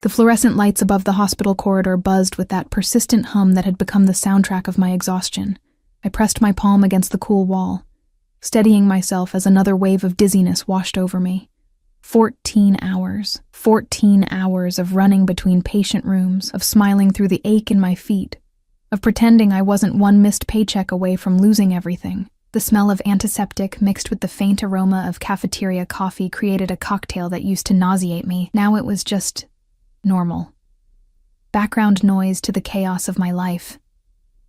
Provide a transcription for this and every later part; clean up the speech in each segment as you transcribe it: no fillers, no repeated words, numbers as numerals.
The fluorescent lights above the hospital corridor buzzed with that persistent hum that had become the soundtrack of my exhaustion. I pressed my palm against the cool wall, steadying myself as another wave of dizziness washed over me. 14 hours. 14 hours of running between patient rooms, of smiling through the ache in my feet, of pretending I wasn't one missed paycheck away from losing everything. The smell of antiseptic mixed with the faint aroma of cafeteria coffee created a cocktail that used to nauseate me. Now it was just normal. Background noise to the chaos of my life.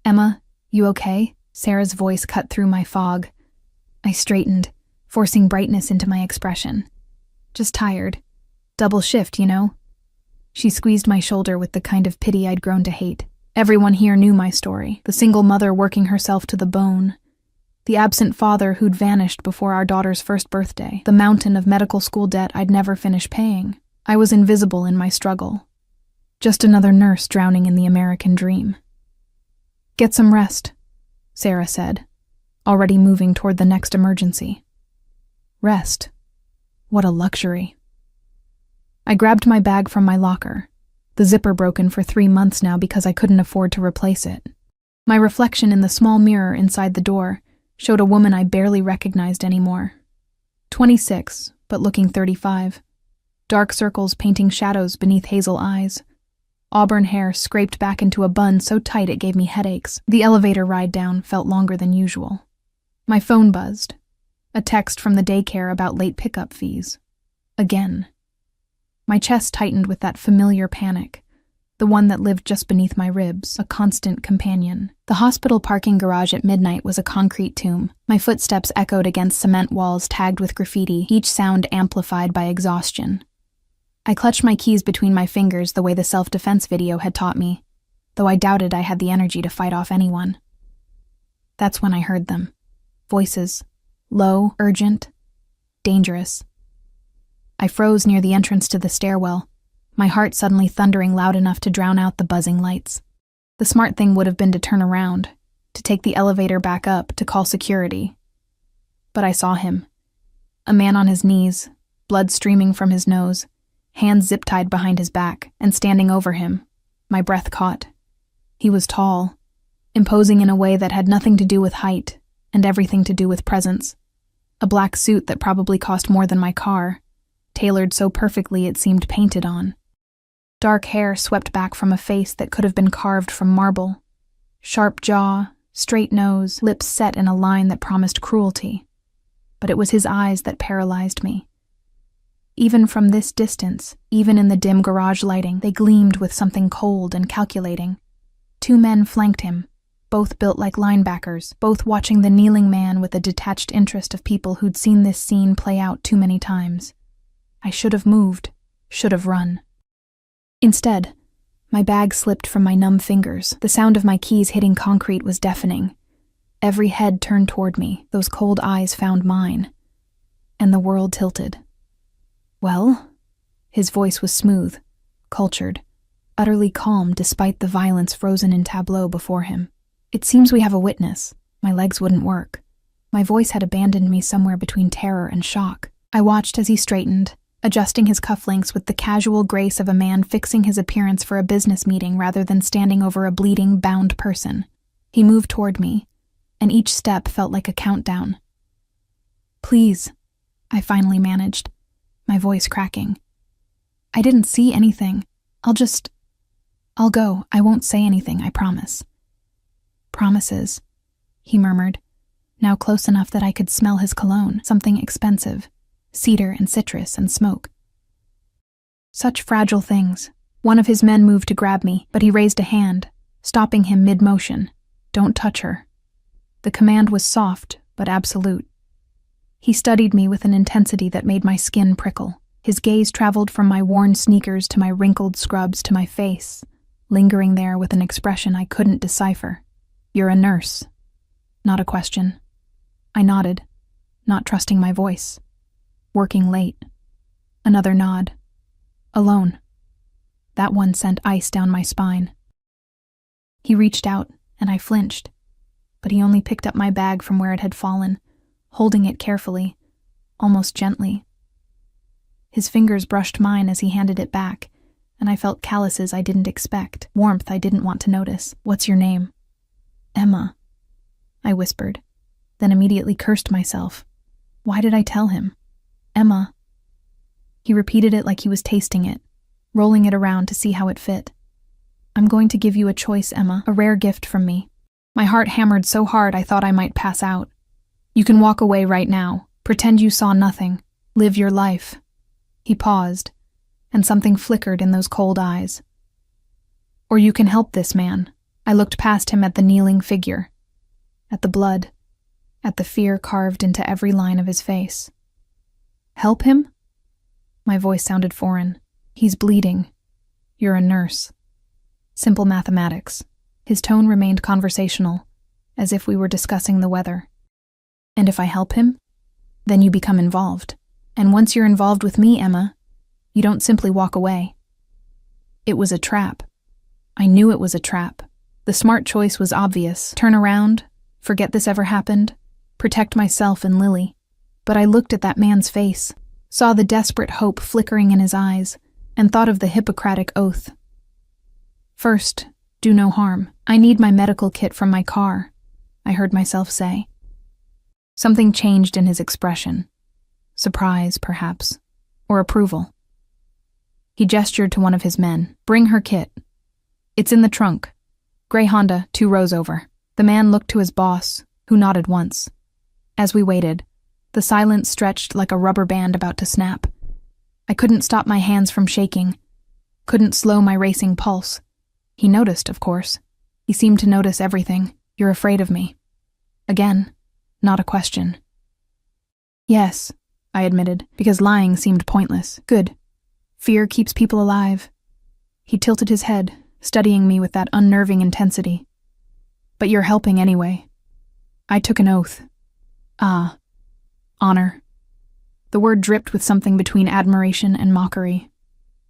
"Emma, you okay?" Sarah's voice cut through my fog. I straightened, forcing brightness into my expression. "Just tired. Double shift, you know." She squeezed my shoulder with the kind of pity I'd grown to hate. Everyone here knew my story. The single mother working herself to the bone. The absent father who'd vanished before our daughter's first birthday. The mountain of medical school debt I'd never finish paying. I was invisible in my struggle. Just another nurse drowning in the American dream. "Get some rest," Sarah said, already moving toward the next emergency. Rest. What a luxury. I grabbed my bag from my locker, the zipper broken for 3 months now because I couldn't afford to replace it. My reflection in the small mirror inside the door showed a woman I barely recognized anymore. 26, but looking 35. Dark circles painting shadows beneath hazel eyes. Auburn hair scraped back into a bun so tight it gave me headaches. The elevator ride down felt longer than usual. My phone buzzed. A text from the daycare about late pickup fees. Again. My chest tightened with that familiar panic, the one that lived just beneath my ribs, a constant companion. The hospital parking garage at midnight was a concrete tomb. My footsteps echoed against cement walls tagged with graffiti, each sound amplified by exhaustion. I clutched my keys between my fingers the way the self-defense video had taught me, though I doubted I had the energy to fight off anyone. That's when I heard them. Voices. Low, urgent, dangerous. I froze near the entrance to the stairwell, my heart suddenly thundering loud enough to drown out the buzzing lights. The smart thing would have been to turn around, to take the elevator back up, to call security. But I saw him. A man on his knees, blood streaming from his nose, hands zip-tied behind his back, and standing over him, my breath caught. He was tall, imposing in a way that had nothing to do with height, and everything to do with presence. A black suit that probably cost more than my car, tailored so perfectly it seemed painted on. Dark hair swept back from a face that could have been carved from marble. Sharp jaw, straight nose, lips set in a line that promised cruelty. But it was his eyes that paralyzed me. Even from this distance, even in the dim garage lighting, they gleamed with something cold and calculating. 2 men flanked him, both built like linebackers, both watching the kneeling man with the detached interest of people who'd seen this scene play out too many times. I should have moved, should have run. Instead, my bag slipped from my numb fingers. The sound of my keys hitting concrete was deafening. Every head turned toward me, those cold eyes found mine. And the world tilted. "Well?" His voice was smooth, cultured, utterly calm despite the violence frozen in tableau before him. "It seems we have a witness." My legs wouldn't work. My voice had abandoned me somewhere between terror and shock. I watched as he straightened, adjusting his cufflinks with the casual grace of a man fixing his appearance for a business meeting rather than standing over a bleeding, bound person. He moved toward me, and each step felt like a countdown. "Please," I finally managed, my voice cracking. "I didn't see anything. I'll go. I won't say anything, I promise." "Promises," he murmured, now close enough that I could smell his cologne, something expensive, cedar and citrus and smoke. Such fragile things. One of his men moved to grab me, but he raised a hand, stopping him mid-motion. "Don't touch her." The command was soft, but absolute. He studied me with an intensity that made my skin prickle. His gaze traveled from my worn sneakers to my wrinkled scrubs to my face, lingering there with an expression I couldn't decipher. "You're a nurse." Not a question. I nodded, not trusting my voice. "Working late." Another nod. "Alone." That one sent ice down my spine. He reached out, and I flinched, but he only picked up my bag from where it had fallen, holding it carefully, almost gently. His fingers brushed mine as he handed it back, and I felt calluses I didn't expect, warmth I didn't want to notice. "What's your name?" "Emma," I whispered, then immediately cursed myself. Why did I tell him? "Emma." He repeated it like he was tasting it, rolling it around to see how it fit. "I'm going to give you a choice, Emma, a rare gift from me." My heart hammered so hard I thought I might pass out. "You can walk away right now, pretend you saw nothing, live your life." He paused, and something flickered in those cold eyes. "Or you can help this man." I looked past him at the kneeling figure, at the blood, at the fear carved into every line of his face. "Help him?" My voice sounded foreign. "He's bleeding. You're a nurse." Simple mathematics. His tone remained conversational, as if we were discussing the weather. "And if I help him? Then you become involved. And once you're involved with me, Emma, you don't simply walk away." It was a trap. I knew it was a trap. The smart choice was obvious. Turn around, forget this ever happened, protect myself and Lily. But I looked at that man's face, saw the desperate hope flickering in his eyes, and thought of the Hippocratic oath. "First, do no harm. I need my medical kit from my car," I heard myself say. Something changed in his expression. Surprise, perhaps, or approval. He gestured to one of his men. "Bring her kit. It's in the trunk. Gray Honda, 2 rows over." The man looked to his boss, who nodded once. As we waited, the silence stretched like a rubber band about to snap. I couldn't stop my hands from shaking, couldn't slow my racing pulse. He noticed, of course. He seemed to notice everything. "You're afraid of me." Again, not a question. "Yes," I admitted, because lying seemed pointless. "Good. Fear keeps people alive." He tilted his head, studying me with that unnerving intensity. "But you're helping anyway." I took an oath. "Ah, honor." The word dripped with something between admiration and mockery.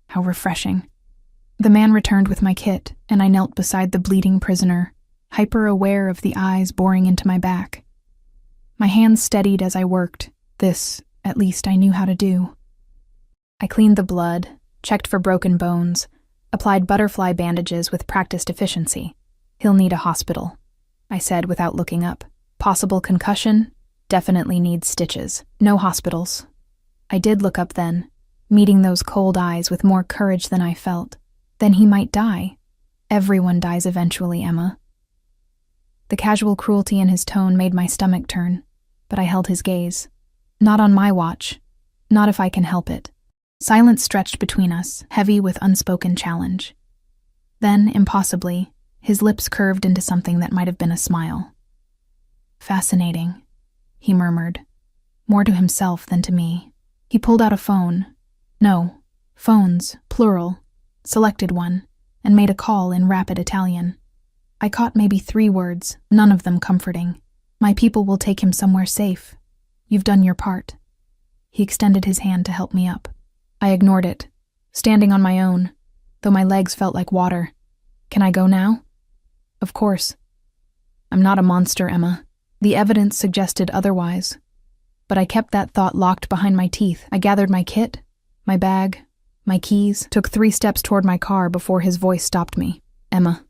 How refreshing. The man returned with my kit, and I knelt beside the bleeding prisoner, hyper-aware of the eyes boring into my back. My hands steadied as I worked. This, at least, I knew how to do. I cleaned the blood, checked for broken bones, applied butterfly bandages with practiced efficiency. "He'll need a hospital," I said without looking up. "Possible concussion, definitely needs stitches. No hospitals." I did look up then, meeting those cold eyes with more courage than I felt. Then he might die. Everyone dies eventually, Emma. The casual cruelty in his tone made my stomach turn, but I held his gaze. "Not on my watch. Not if I can help it." Silence stretched between us, heavy with unspoken challenge. Then, impossibly, his lips curved into something that might have been a smile. "Fascinating," he murmured, more to himself than to me. He pulled out a phone. No, phones, plural. Selected one, and made a call in rapid Italian. I caught maybe 3 words, none of them comforting. "My people will take him somewhere safe. You've done your part." He extended his hand to help me up. I ignored it, standing on my own, though my legs felt like water. "Can I go now?" "Of course." "I'm not a monster, Emma." The evidence suggested otherwise, but I kept that thought locked behind my teeth. I gathered my kit, my bag, my keys, took 3 steps toward my car before his voice stopped me. "Emma."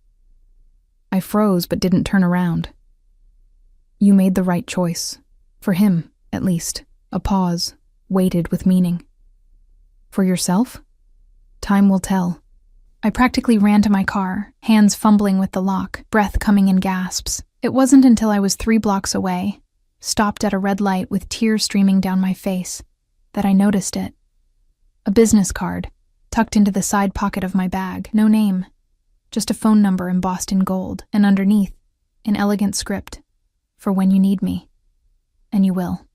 I froze but didn't turn around. "You made the right choice. For him, at least." A pause, weighted with meaning. "For yourself? Time will tell." I practically ran to my car, hands fumbling with the lock, breath coming in gasps. It wasn't until I was 3 blocks away, stopped at a red light with tears streaming down my face, that I noticed it. A business card, tucked into the side pocket of my bag. No name, just a phone number embossed in gold, and underneath, in elegant script, "For when you need me. And you will."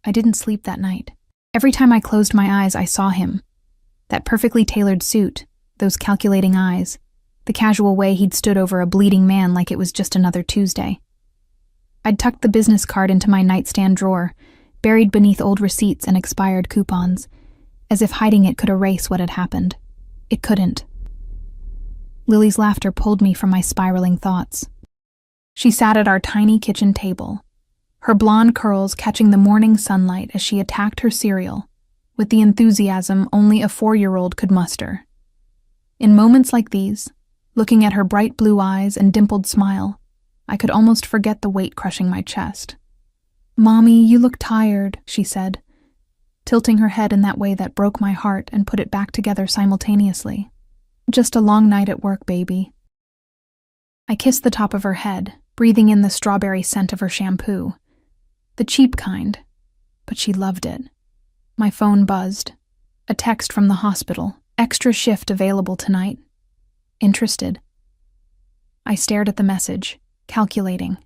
I didn't sleep that night. Every time I closed my eyes, I saw him. That perfectly tailored suit, those calculating eyes, the casual way he'd stood over a bleeding man like it was just another Tuesday. I'd tucked the business card into my nightstand drawer, buried beneath old receipts and expired coupons, as if hiding it could erase what had happened. It couldn't. Lily's laughter pulled me from my spiraling thoughts. She sat at our tiny kitchen table, her blonde curls catching the morning sunlight as she attacked her cereal, with the enthusiasm only a 4-year-old could muster. In moments like these, looking at her bright blue eyes and dimpled smile, I could almost forget the weight crushing my chest. "Mommy, you look tired," she said, tilting her head in that way that broke my heart and put it back together simultaneously. "Just a long night at work, baby." I kissed the top of her head, breathing in the strawberry scent of her shampoo. The cheap kind, but she loved it. My phone buzzed. A text from the hospital. "Extra shift available tonight. Interested?" I stared at the message, calculating.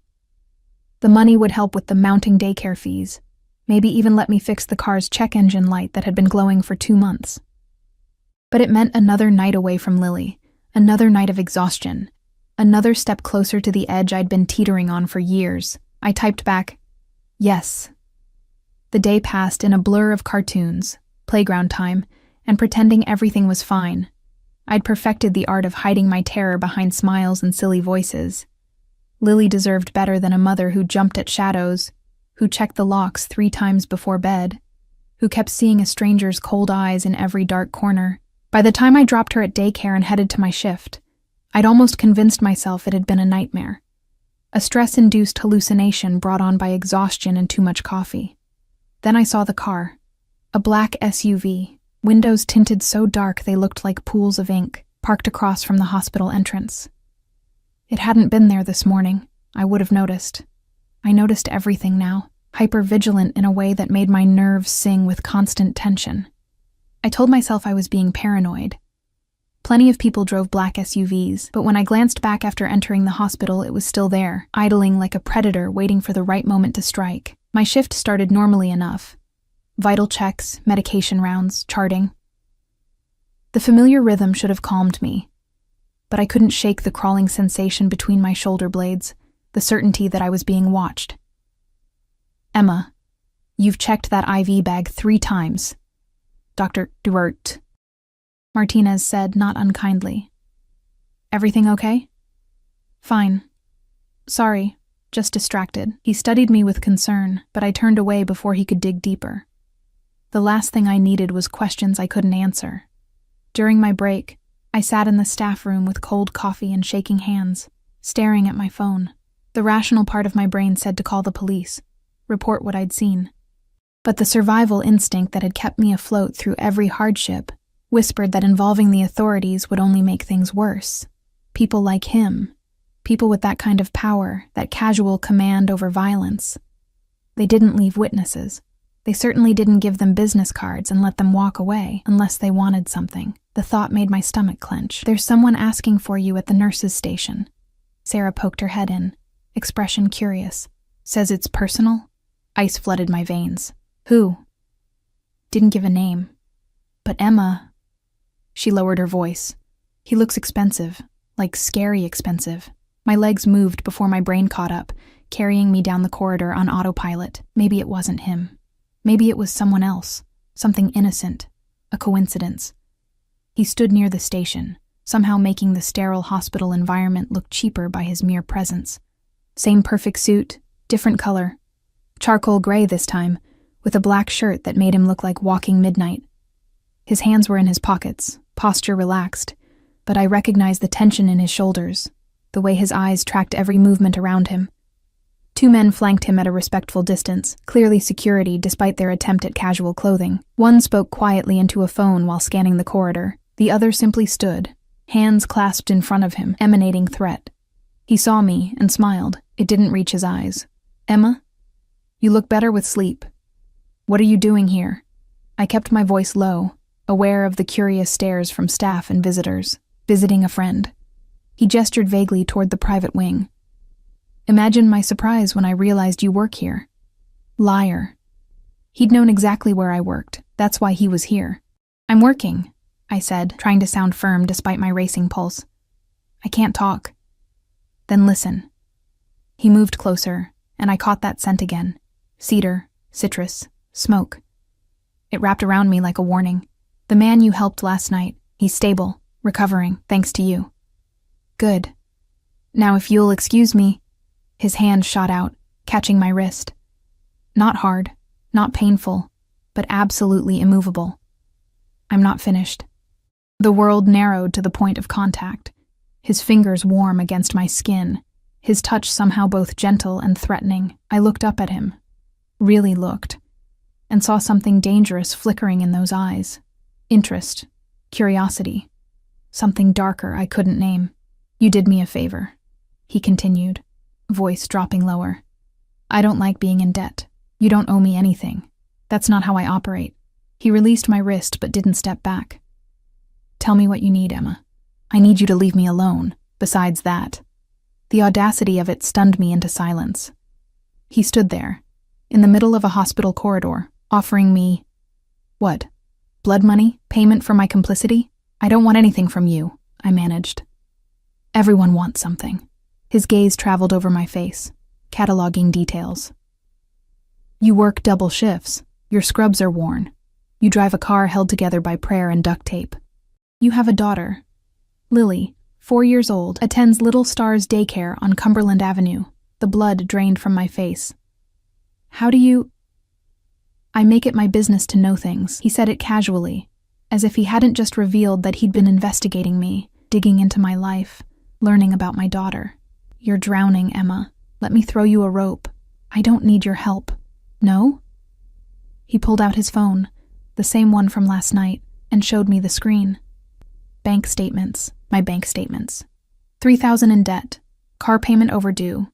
The money would help with the mounting daycare fees, maybe even let me fix the car's check engine light that had been glowing for 2 months. But it meant another night away from Lily, another night of exhaustion, another step closer to the edge I'd been teetering on for years. I typed back, "Yes." The day passed in a blur of cartoons, playground time, and pretending everything was fine. I'd perfected the art of hiding my terror behind smiles and silly voices. Lily deserved better than a mother who jumped at shadows, who checked the locks 3 times before bed, who kept seeing a stranger's cold eyes in every dark corner. By the time I dropped her at daycare and headed to my shift, I'd almost convinced myself it had been a nightmare. A stress-induced hallucination brought on by exhaustion and too much coffee. Then I saw the car. A black SUV, windows tinted so dark they looked like pools of ink, parked across from the hospital entrance. It hadn't been there this morning. I would have noticed. I noticed everything now, hyper-vigilant in a way that made my nerves sing with constant tension. I told myself I was being paranoid. Plenty of people drove black SUVs, but when I glanced back after entering the hospital, it was still there, idling like a predator waiting for the right moment to strike. My shift started normally enough. Vital checks, medication rounds, charting. The familiar rhythm should have calmed me, but I couldn't shake the crawling sensation between my shoulder blades, the certainty that I was being watched. "Emma, you've checked that IV bag 3 times. Dr. Duert," Martinez said, not unkindly. "Everything okay?" "Fine. Sorry, just distracted." He studied me with concern, but I turned away before he could dig deeper. The last thing I needed was questions I couldn't answer. During my break, I sat in the staff room with cold coffee and shaking hands, staring at my phone. The rational part of my brain said to call the police, report what I'd seen. But the survival instinct that had kept me afloat through every hardship whispered that involving the authorities would only make things worse. People like him, people with that kind of power, that casual command over violence. They didn't leave witnesses. They certainly didn't give them business cards and let them walk away unless they wanted something. The thought made my stomach clench. "There's someone asking for you at the nurse's station." Sarah poked her head in, expression curious. "Says it's personal?" Ice flooded my veins. "Who?" Didn't give a name. "But Emma..." She lowered her voice. "He looks expensive, like scary expensive." My legs moved before my brain caught up, carrying me down the corridor on autopilot. Maybe it wasn't him. Maybe it was someone else, something innocent, a coincidence. He stood near the station, somehow making the sterile hospital environment look cheaper by his mere presence. Same perfect suit, different color. Charcoal gray this time, with a black shirt that made him look like walking midnight. His hands were in his pockets, posture relaxed, but I recognized the tension in his shoulders, the way his eyes tracked every movement around him. 2 men flanked him at a respectful distance, clearly security despite their attempt at casual clothing. One spoke quietly into a phone while scanning the corridor. The other simply stood, hands clasped in front of him, emanating threat. He saw me and smiled. It didn't reach his eyes. "Emma, you look better with sleep. What are you doing here?" I kept my voice low, aware of the curious stares from staff and visitors. "Visiting a friend." He gestured vaguely toward the private wing. "Imagine my surprise when I realized you work here." Liar. He'd known exactly where I worked. That's why he was here. "I'm working," I said, trying to sound firm despite my racing pulse. "I can't talk." "Then listen." He moved closer, and I caught that scent again. Cedar, citrus, smoke. It wrapped around me like a warning. "The man you helped last night, he's stable, recovering, thanks to you." "Good. Now if you'll excuse me..." His hand shot out, catching my wrist. Not hard, not painful, but absolutely immovable. "I'm not finished." The world narrowed to the point of contact, his fingers warm against my skin, his touch somehow both gentle and threatening. I looked up at him, really looked, and saw something dangerous flickering in those eyes. Interest, curiosity, something darker I couldn't name. "You did me a favor," he continued, voice dropping lower. "I don't like being in debt. You don't owe me anything. That's not how I operate." He released my wrist but didn't step back. "Tell me what you need, Emma. I need you to leave me alone. Besides that." The audacity of it stunned me into silence. He stood there, in the middle of a hospital corridor, offering me, what? Blood money? Payment for my complicity? "I don't want anything from you," I managed. "Everyone wants something." His gaze traveled over my face, cataloging details. "You work double shifts. Your scrubs are worn. You drive a car held together by prayer and duct tape. You have a daughter. Lily, 4 years old, attends Little Stars daycare on Cumberland Avenue." The blood drained from my face. "How do you—" "I make it my business to know things." He said it casually, as if he hadn't just revealed that he'd been investigating me, digging into my life, learning about my daughter. "You're drowning, Emma. Let me throw you a rope. I don't need your help." "No?" He pulled out his phone, the same one from last night, and showed me the screen. Bank statements, my bank statements. 3,000 in debt, car payment overdue,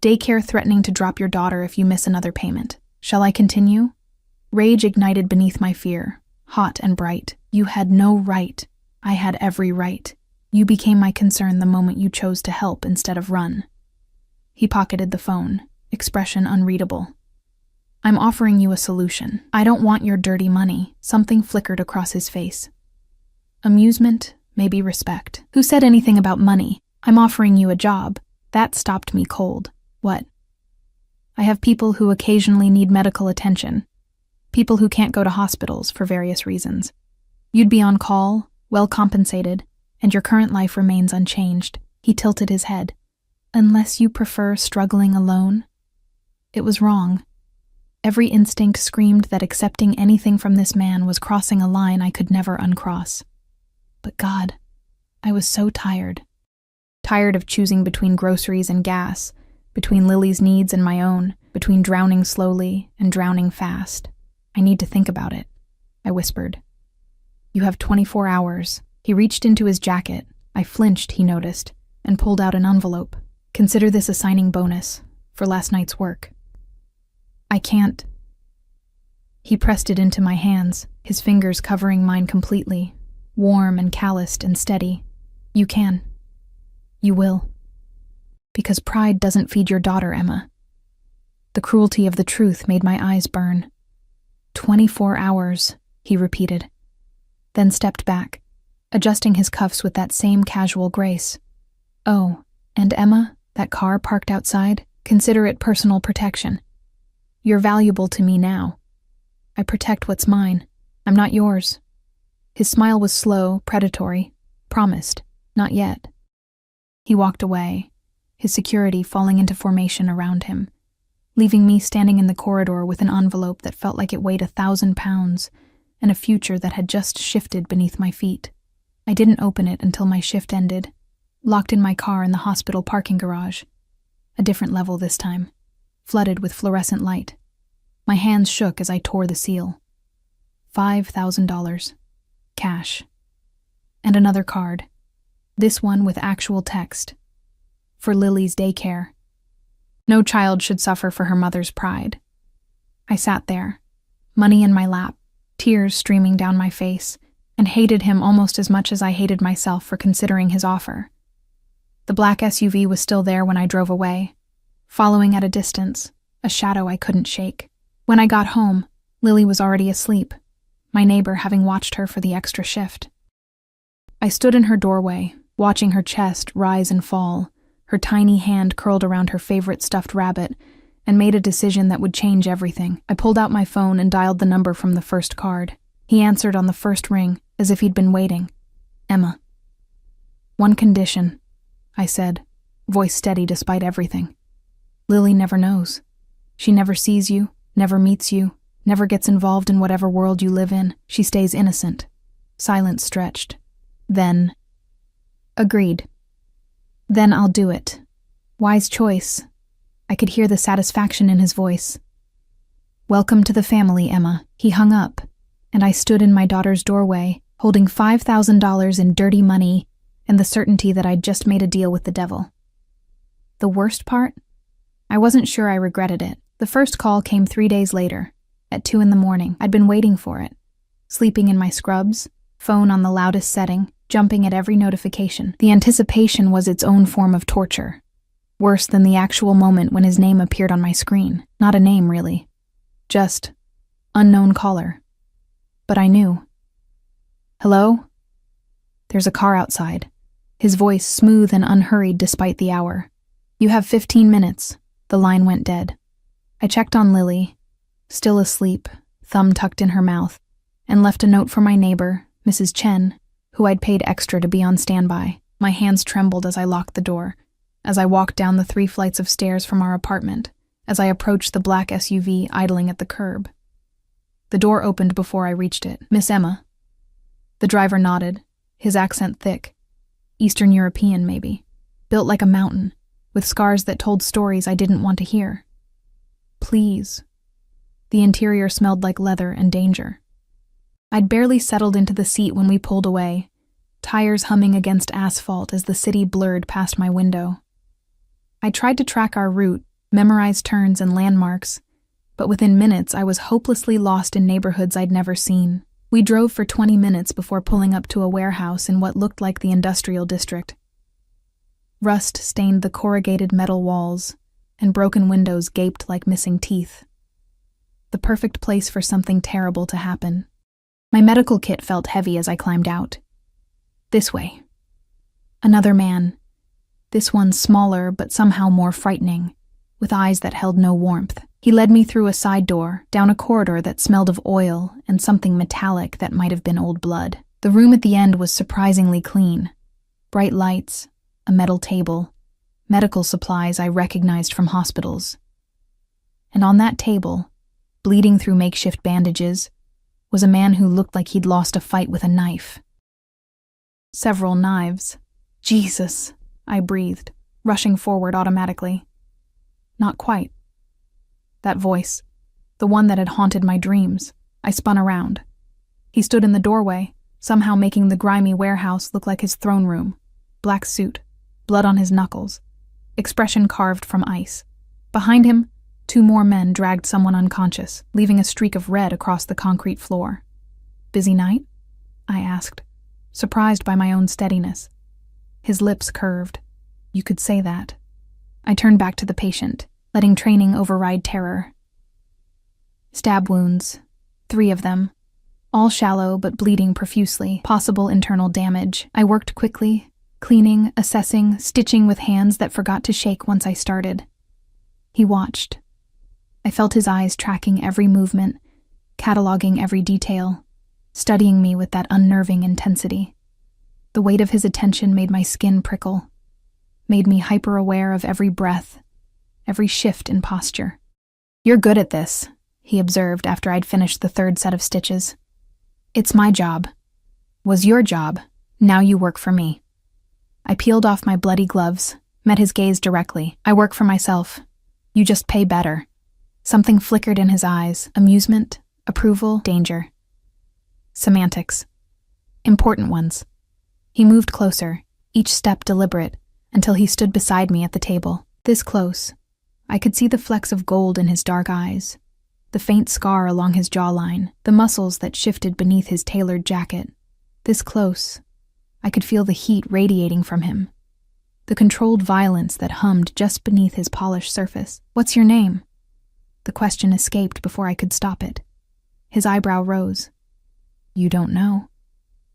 daycare threatening to drop your daughter if you miss another payment. Shall I continue? Rage ignited beneath my fear, hot and bright. "You had no right. I had every right. You became my concern the moment you chose to help instead of run." He pocketed the phone, expression unreadable. "I'm offering you a solution. I don't want your dirty money." Something flickered across his face. Amusement, maybe respect. "Who said anything about money? I'm offering you a job." That stopped me cold. "What?" "I have people who occasionally need medical attention. People who can't go to hospitals for various reasons. You'd be on call, well compensated, and your current life remains unchanged." He tilted his head. "Unless you prefer struggling alone?" It was wrong. Every instinct screamed that accepting anything from this man was crossing a line I could never uncross. But God, I was so tired. Tired of choosing between groceries and gas, between Lily's needs and my own, between drowning slowly and drowning fast. "I need to think about it," I whispered. "You have 24 hours. He reached into his jacket. I flinched, he noticed, and pulled out an envelope. "Consider this a signing bonus for last night's work." "I can't." He pressed it into my hands, his fingers covering mine completely, warm and calloused and steady. "You can. You will. Because pride doesn't feed your daughter, Emma." The cruelty of the truth made my eyes burn. 24 hours, he repeated, then stepped back, adjusting his cuffs with that same casual grace. "Oh, and Emma, that car parked outside, consider it personal protection. You're valuable to me now. I protect what's mine. I'm not yours." His smile was slow, predatory. Promised, not yet. He walked away, his security falling into formation around him, leaving me standing in the corridor with an envelope that felt like it weighed 1,000 pounds and a future that had just shifted beneath my feet. I didn't open it until my shift ended, locked in my car in the hospital parking garage. A different level this time, flooded with fluorescent light. My hands shook as I tore the seal. $5,000. Cash. And another card. This one with actual text. For Lily's daycare. No child should suffer for her mother's pride. I sat there, money in my lap, tears streaming down my face, and hated him almost as much as I hated myself for considering his offer. The black SUV was still there when I drove away, following at a distance, a shadow I couldn't shake. When I got home, Lily was already asleep, my neighbor having watched her for the extra shift. I stood in her doorway, watching her chest rise and fall, her tiny hand curled around her favorite stuffed rabbit, and made a decision that would change everything. I pulled out my phone and dialed the number from the first card. He answered on the first ring, as if he'd been waiting. "Emma." "One condition," I said, voice steady despite everything. "Lily never knows. She never sees you, never meets you, never gets involved in whatever world you live in. She stays innocent." Silence stretched. Then. Agreed. Then I'll do it. Wise choice. I could hear the satisfaction in his voice. Welcome to the family, Emma. He hung up, and I stood in my daughter's doorway, holding $5,000 in dirty money and the certainty that I'd just made a deal with the devil. The worst part? I wasn't sure I regretted it. The first call came 3 days later, at 2 a.m. I'd been waiting for it, sleeping in my scrubs, phone on the loudest setting, jumping at every notification. The anticipation was its own form of torture, worse than the actual moment when his name appeared on my screen. Not a name, really. Just unknown caller. But I knew. Hello? There's a car outside, his voice smooth and unhurried despite the hour. You have 15 minutes. The line went dead. I checked on Lily, still asleep, thumb tucked in her mouth, and left a note for my neighbor, Mrs. Chen, who I'd paid extra to be on standby. My hands trembled as I locked the door, as I walked down the 3 flights of stairs from our apartment, as I approached the black SUV idling at the curb. The door opened before I reached it. Miss Emma. The driver nodded, his accent thick. Eastern European, maybe. Built like a mountain, with scars that told stories I didn't want to hear. Please. The interior smelled like leather and danger. I'd barely settled into the seat when we pulled away, tires humming against asphalt as the city blurred past my window. I tried to track our route, memorize turns and landmarks, but within minutes I was hopelessly lost in neighborhoods I'd never seen. We drove for 20 minutes before pulling up to a warehouse in what looked like the industrial district. Rust stained the corrugated metal walls, and broken windows gaped like missing teeth. The perfect place for something terrible to happen. My medical kit felt heavy as I climbed out. This way. Another man. This one smaller but somehow more frightening, with eyes that held no warmth. He led me through a side door, down a corridor that smelled of oil and something metallic that might have been old blood. The room at the end was surprisingly clean. Bright lights, a metal table, medical supplies I recognized from hospitals. And on that table, bleeding through makeshift bandages, was a man who looked like he'd lost a fight with a knife. Several knives. Jesus, I breathed, rushing forward automatically. Not quite. That voice, the one that had haunted my dreams. I spun around. He stood in the doorway, somehow making the grimy warehouse look like his throne room. Black suit, blood on his knuckles, expression carved from ice. Behind him, 2 more men dragged someone unconscious, leaving a streak of red across the concrete floor. Busy night? I asked, surprised by my own steadiness. His lips curved. You could say that. I turned back to the patient, letting training override terror. Stab wounds, 3 of them, all shallow but bleeding profusely, possible internal damage. I worked quickly, cleaning, assessing, stitching with hands that forgot to shake once I started. He watched. I felt his eyes tracking every movement, cataloging every detail, studying me with that unnerving intensity. The weight of his attention made my skin prickle, made me hyper-aware of every breath, every shift in posture. You're good at this, he observed after I'd finished the 3rd set of stitches. It's my job. Was your job. Now you work for me. I peeled off my bloody gloves, met his gaze directly. I work for myself. You just pay better. Something flickered in his eyes. Amusement, approval, danger. Semantics. Important ones. He moved closer, each step deliberate, until he stood beside me at the table. This close, I could see the flecks of gold in his dark eyes, the faint scar along his jawline, the muscles that shifted beneath his tailored jacket. This close, I could feel the heat radiating from him, the controlled violence that hummed just beneath his polished surface. What's your name? The question escaped before I could stop it. His eyebrow rose. You don't know.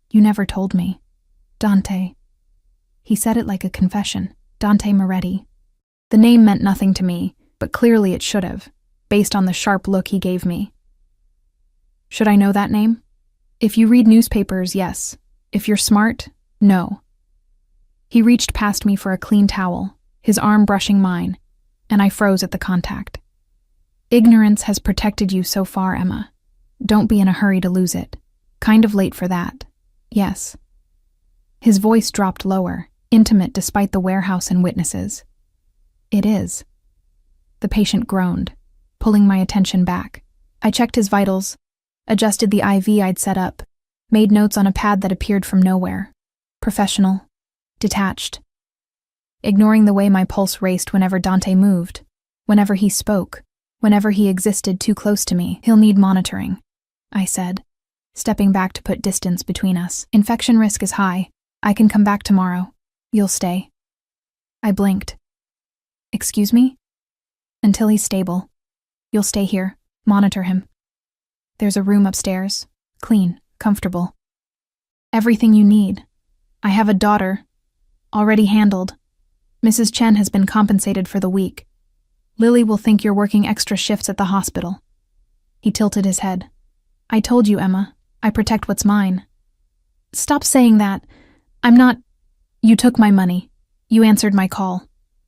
You never told me. Dante. He said it like a confession. Dante Moretti. The name meant nothing to me, but clearly it should have, based on the sharp look he gave me. Should I know that name? If you read newspapers, yes. If you're smart, no. He reached past me for a clean towel, his arm brushing mine, and I froze at the contact. Ignorance has protected you so far, Emma. Don't be in a hurry to lose it. Kind of late for that. Yes. His voice dropped lower, intimate despite the warehouse and witnesses. It is. The patient groaned, pulling my attention back. I checked his vitals, adjusted the IV I'd set up, made notes on a pad that appeared from nowhere. Professional. Detached. Ignoring the way my pulse raced whenever Dante moved, whenever he spoke, whenever he existed too close to me. He'll need monitoring, I said, stepping back to put distance between us. Infection risk is high. I can come back tomorrow. You'll stay. I blinked. Excuse me? Until he's stable. You'll stay here. Monitor him. There's a room upstairs. Clean, comfortable. Everything you need. I have a daughter. Already handled. Mrs. Chen has been compensated for the week. Lily will think you're working extra shifts at the hospital. He tilted his head. I told you, Emma. I protect what's mine. Stop saying that. I'm not... You took my money. You answered my call.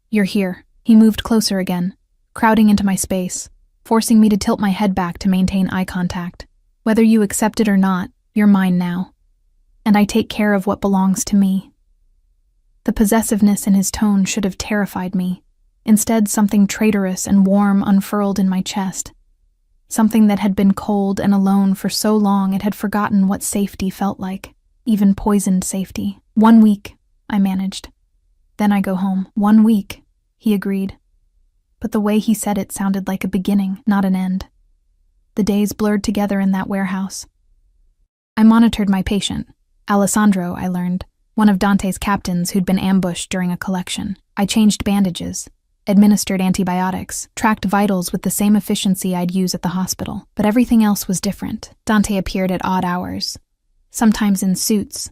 You're here. He moved closer again, crowding into my space, forcing me to tilt my head back to maintain eye contact. Whether you accept it or not, you're mine now. And I take care of what belongs to me. The possessiveness in his tone should have terrified me. Instead, something traitorous and warm unfurled in my chest. Something that had been cold and alone for so long it had forgotten what safety felt like, even poisoned safety. 1 week, I managed. Then I go home. 1 week, he agreed. But the way he said it sounded like a beginning, not an end. The days blurred together in that warehouse. I monitored my patient, Alessandro, I learned, one of Dante's captains who'd been ambushed during a collection. I changed bandages, administered antibiotics, tracked vitals with the same efficiency I'd use at the hospital. But everything else was different. Dante appeared at odd hours, sometimes in suits,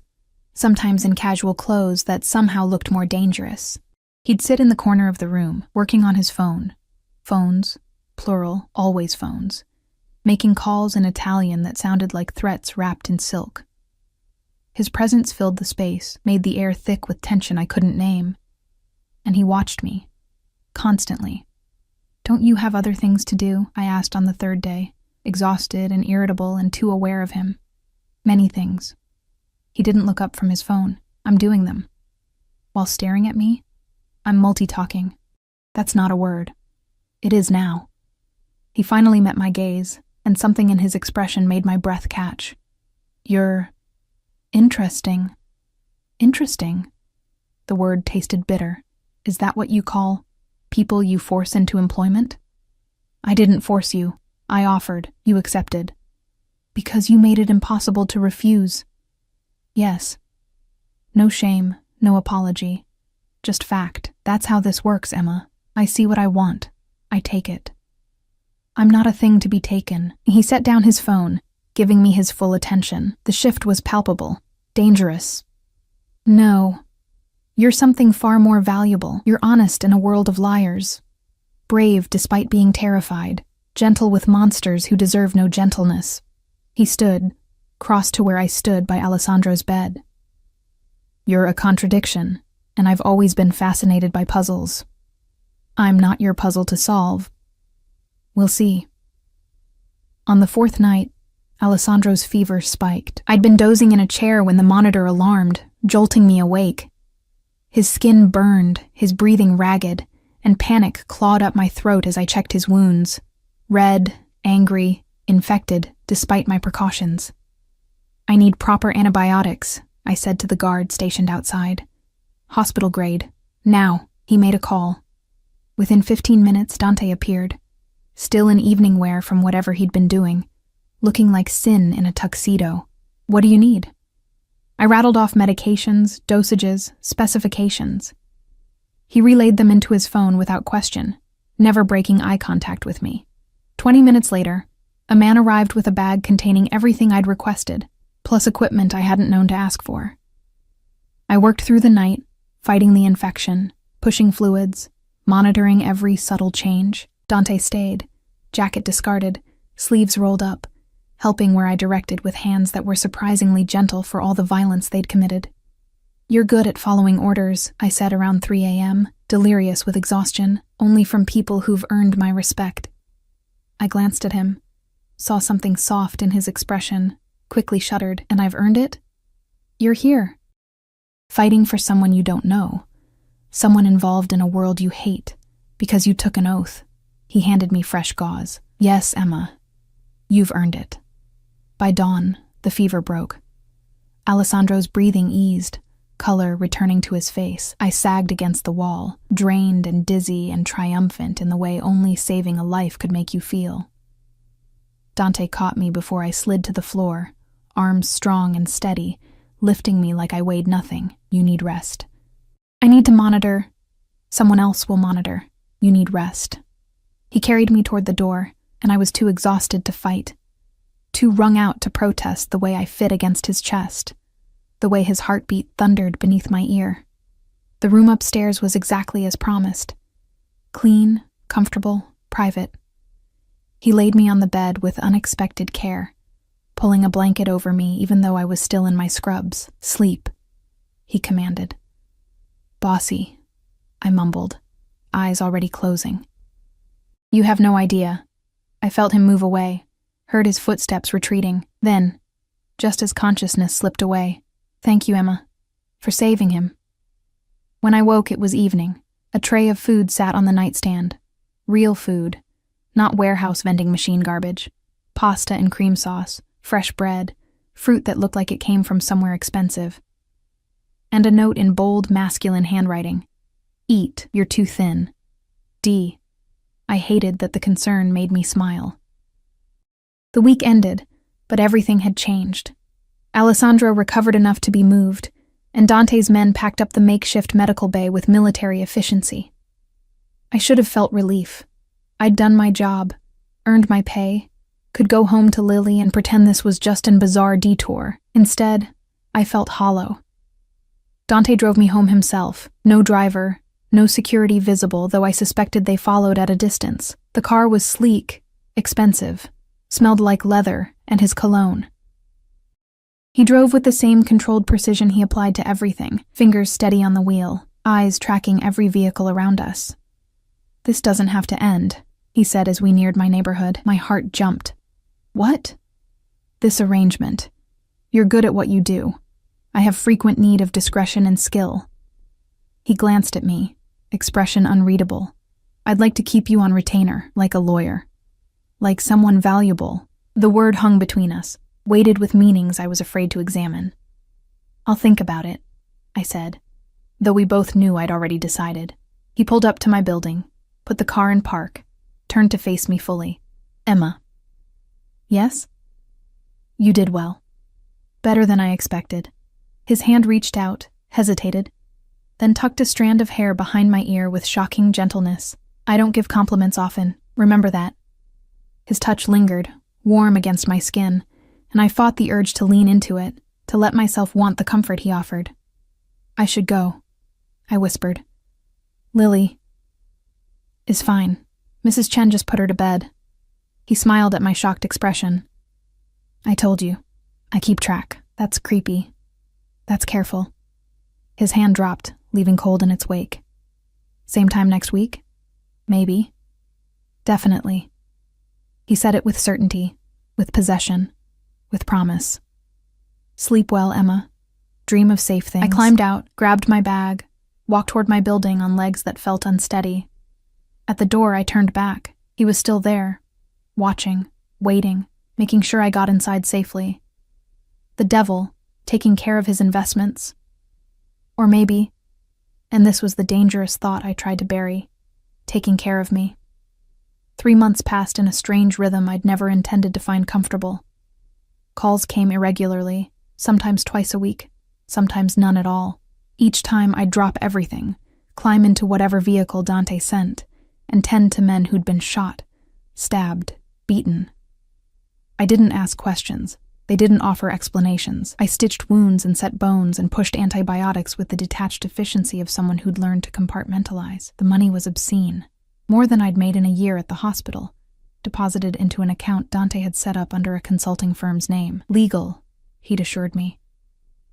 sometimes in casual clothes that somehow looked more dangerous. He'd sit in the corner of the room, working on his phone. Phones, plural, always phones, making calls in Italian that sounded like threats wrapped in silk. His presence filled the space, made the air thick with tension I couldn't name. And he watched me. Constantly. Don't you have other things to do? I asked on the third day, exhausted and irritable and too aware of him. Many things. He didn't look up from his phone. I'm doing them. While staring at me, I'm multi-talking. That's not a word. It is now. He finally met my gaze, and something in his expression made my breath catch. You're... interesting. Interesting. The word tasted bitter. Is that what you call people you force into employment? I didn't force you. I offered. You accepted. Because you made it impossible to refuse. Yes. No shame, no apology. Just fact. That's how this works, Emma. I see what I want. I take it. I'm not a thing to be taken. He set down his phone, giving me his full attention. The shift was palpable. Dangerous. No. You're something far more valuable. You're honest in a world of liars. Brave despite being terrified. Gentle with monsters who deserve no gentleness. He stood, crossed to where I stood by Alessandro's bed. You're a contradiction, and I've always been fascinated by puzzles. I'm not your puzzle to solve. We'll see. On the fourth night, Alessandro's fever spiked. I'd been dozing in a chair when the monitor alarmed, jolting me awake. His skin burned, his breathing ragged, and panic clawed up my throat as I checked his wounds. Red, angry, infected, despite my precautions. I need proper antibiotics, I said to the guard stationed outside. Hospital grade. Now. He made a call. Within 15 minutes, Dante appeared, still in evening wear from whatever he'd been doing, looking like sin in a tuxedo. What do you need? I rattled off medications, dosages, specifications. He relayed them into his phone without question, never breaking eye contact with me. 20 minutes later, a man arrived with a bag containing everything I'd requested, plus equipment I hadn't known to ask for. I worked through the night, fighting the infection, pushing fluids, monitoring every subtle change. Dante stayed, jacket discarded, sleeves rolled up, helping where I directed with hands that were surprisingly gentle for all the violence they'd committed. You're good at following orders, I said around 3 a.m., delirious with exhaustion, only from people who've earned my respect. I glanced at him, saw something soft in his expression, quickly shuddered. And I've earned it? You're here. Fighting for someone you don't know. Someone involved in a world you hate, because you took an oath. He handed me fresh gauze. Yes, Emma. You've earned it. By dawn, the fever broke. Alessandro's breathing eased, color returning to his face. I sagged against the wall, drained and dizzy and triumphant in the way only saving a life could make you feel. Dante caught me before I slid to the floor, arms strong and steady, lifting me like I weighed nothing. You need rest. I need to monitor. Someone else will monitor. You need rest. He carried me toward the door, and I was too exhausted to fight, too wrung out to protest the way I fit against his chest, the way his heartbeat thundered beneath my ear. The room upstairs was exactly as promised. Clean, comfortable, private. He laid me on the bed with unexpected care, pulling a blanket over me even though I was still in my scrubs. Sleep, he commanded. Bossy, I mumbled, eyes already closing. You have no idea. I felt him move away, heard his footsteps retreating. Then, just as consciousness slipped away, thank you, Emma, for saving him. When I woke, it was evening. A tray of food sat on the nightstand. Real food, not warehouse vending machine garbage. Pasta and cream sauce, fresh bread, fruit that looked like it came from somewhere expensive. And a note in bold, masculine handwriting. Eat, you're too thin. D. I hated that the concern made me smile. The week ended, but everything had changed. Alessandro recovered enough to be moved, and Dante's men packed up the makeshift medical bay with military efficiency. I should have felt relief. I'd done my job, earned my pay, could go home to Lily and pretend this was just a bizarre detour. Instead, I felt hollow. Dante drove me home himself, no driver, no security visible, though I suspected they followed at a distance. The car was sleek, expensive, smelled like leather and his cologne. He drove with the same controlled precision he applied to everything, fingers steady on the wheel, eyes tracking every vehicle around us. This doesn't have to end, he said as we neared my neighborhood. My heart jumped. What? This arrangement. You're good at what you do. I have frequent need of discretion and skill. He glanced at me, expression unreadable. I'd like to keep you on retainer, like a lawyer. Like someone valuable. The word hung between us, weighted with meanings I was afraid to examine. I'll think about it, I said, though we both knew I'd already decided. He pulled up to my building, put the car in park, turned to face me fully. Emma. Yes? You did well. Better than I expected. His hand reached out, hesitated, then tucked a strand of hair behind my ear with shocking gentleness. I don't give compliments often, remember that. His touch lingered, warm against my skin, and I fought the urge to lean into it, to let myself want the comfort he offered. I should go, I whispered. Lily is fine. Mrs. Chen just put her to bed. He smiled at my shocked expression. I told you. I keep track. That's creepy. That's careful. His hand dropped, leaving cold in its wake. Same time next week? Maybe. Definitely. He said it with certainty, with possession, with promise. Sleep well, Emma. Dream of safe things. I climbed out, grabbed my bag, walked toward my building on legs that felt unsteady. At the door, I turned back. He was still there, watching, waiting, making sure I got inside safely. The devil, taking care of his investments. Or maybe, and this was the dangerous thought I tried to bury, taking care of me. 3 months passed in a strange rhythm I'd never intended to find comfortable. Calls came irregularly, sometimes twice a week, sometimes none at all. Each time I'd drop everything, climb into whatever vehicle Dante sent, and tend to men who'd been shot, stabbed, beaten. I didn't ask questions. They didn't offer explanations. I stitched wounds and set bones and pushed antibiotics with the detached efficiency of someone who'd learned to compartmentalize. The money was obscene. More than I'd made in a year at the hospital, deposited into an account Dante had set up under a consulting firm's name. Legal, he'd assured me.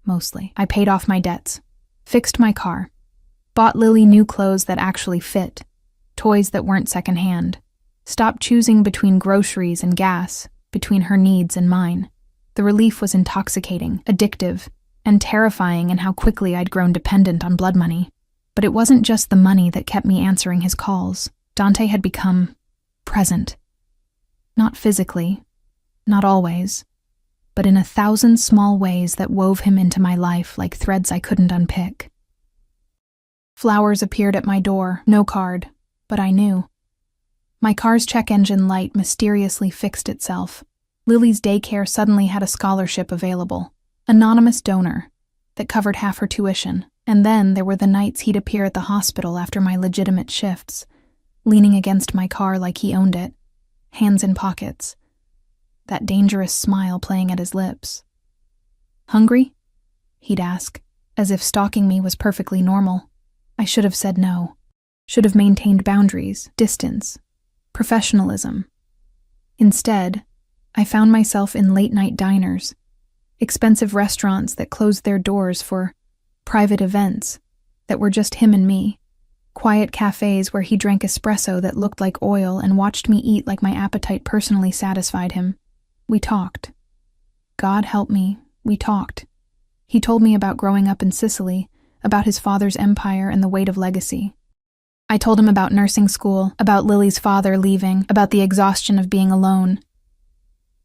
Mostly. I paid off my debts, fixed my car, bought Lily new clothes that actually fit, toys that weren't secondhand, stopped choosing between groceries and gas, between her needs and mine. The relief was intoxicating, addictive, and terrifying in how quickly I'd grown dependent on blood money. But it wasn't just the money that kept me answering his calls. Dante had become present. Not physically, not always, but in 1,000 small ways that wove him into my life like threads I couldn't unpick. Flowers appeared at my door, no card, but I knew. My car's check engine light mysteriously fixed itself. Lily's daycare suddenly had a scholarship available. Anonymous donor that covered half her tuition. And then there were the nights he'd appear at the hospital after my legitimate shifts, leaning against my car like he owned it, hands in pockets, that dangerous smile playing at his lips. "Hungry?" he'd ask, as if stalking me was perfectly normal. I should have said no. Should have maintained boundaries, distance, professionalism. Instead, I found myself in late-night diners, expensive restaurants that closed their doors for private events that were just him and me, quiet cafes where he drank espresso that looked like oil and watched me eat like my appetite personally satisfied him. We talked. God help me, we talked. He told me about growing up in Sicily, about his father's empire and the weight of legacy. I told him about nursing school, about Lily's father leaving, about the exhaustion of being alone.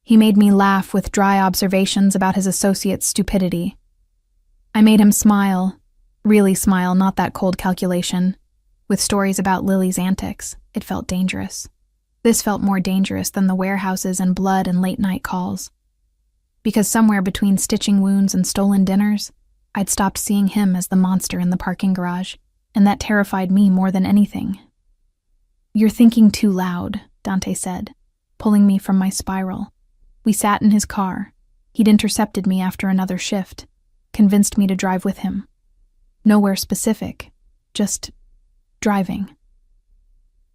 He made me laugh with dry observations about his associate's stupidity. I made him smile, really smile, not that cold calculation, with stories about Lily's antics. It felt dangerous. This felt more dangerous than the warehouses and blood and late-night calls. Because somewhere between stitching wounds and stolen dinners, I'd stopped seeing him as the monster in the parking garage, and that terrified me more than anything. "You're thinking too loud," Dante said, pulling me from my spiral. We sat in his car. He'd intercepted me after another shift, convinced me to drive with him. Nowhere specific, just driving.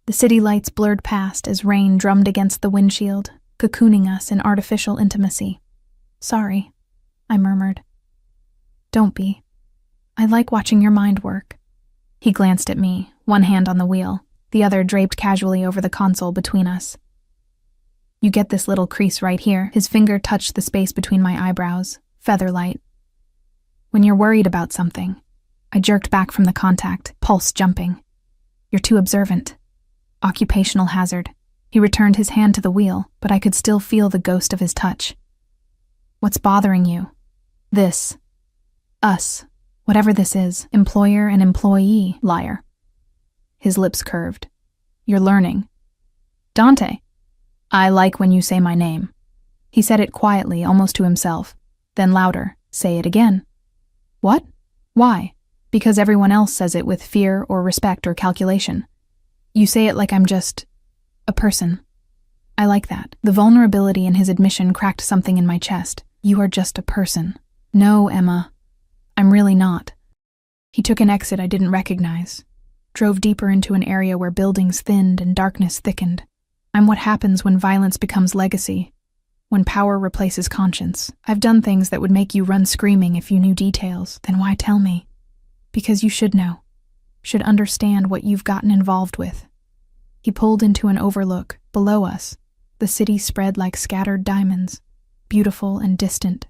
The city lights blurred past as rain drummed against the windshield, cocooning us in artificial intimacy. "Sorry," I murmured. "Don't be. I like watching your mind work." He glanced at me, one hand on the wheel, the other draped casually over the console between us. "You get this little crease right here." His finger touched the space between my eyebrows, featherlight. "When you're worried about something." I jerked back from the contact, pulse jumping. "You're too observant." Occupational hazard. He returned his hand to the wheel, but I could still feel the ghost of his touch. "What's bothering you?" "This. Us. Whatever this is. Employer and employee, liar." His lips curved. "You're learning." "Dante." "I like when you say my name." He said it quietly, almost to himself. Then louder. "Say it again." "What? Why?" "Because everyone else says it with fear or respect or calculation. You say it like I'm just a person." I like that. The vulnerability in his admission cracked something in my chest. "You are just a person." "No, Emma. I'm really not." He took an exit I didn't recognize, drove deeper into an area where buildings thinned and darkness thickened. I'm what happens when violence becomes legacy, when power replaces conscience. I've done things that would make you run screaming if you knew details. Then why tell me? Because you should know, should understand what you've gotten involved with. He pulled into an overlook. Below us, the city spread like scattered diamonds, beautiful and distant.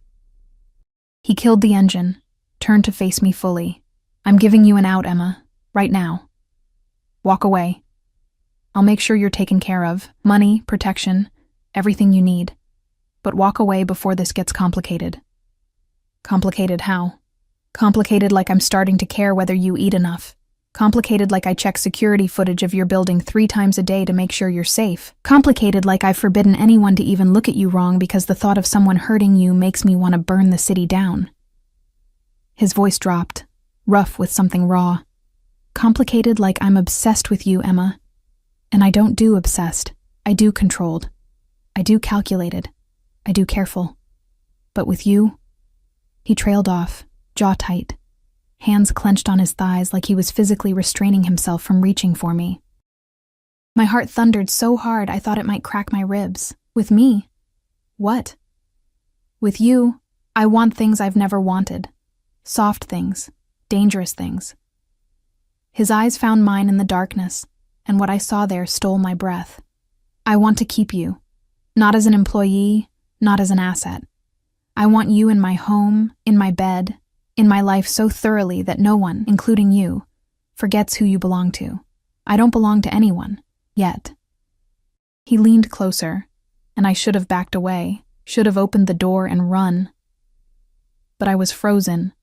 He killed the engine, turned to face me fully. "I'm giving you an out, Emma, right now. Walk away. I'll make sure you're taken care of. Money, protection, everything you need. But walk away before this gets complicated." "Complicated how?" "Complicated like I'm starting to care whether you eat enough. Complicated like I check security footage of your building 3 times a day to make sure you're safe. Complicated like I've forbidden anyone to even look at you wrong because the thought of someone hurting you makes me want to burn the city down." His voice dropped, rough with something raw. "Complicated like I'm obsessed with you, Emma. And I don't do obsessed. I do controlled. I do calculated. I do careful. But with you..." He trailed off, jaw tight, hands clenched on his thighs like he was physically restraining himself from reaching for me. My heart thundered so hard I thought it might crack my ribs. With me? What? With you, I want things I've never wanted. Soft things, dangerous things. His eyes found mine in the darkness, and what I saw there stole my breath. "I want to keep you. Not as an employee, not as an asset. I want you in my home, in my bed, in my life so thoroughly that no one, including you, forgets who you belong to. I don't belong to anyone, yet. He leaned closer, and I should have backed away, should have opened the door and run. But I was frozen,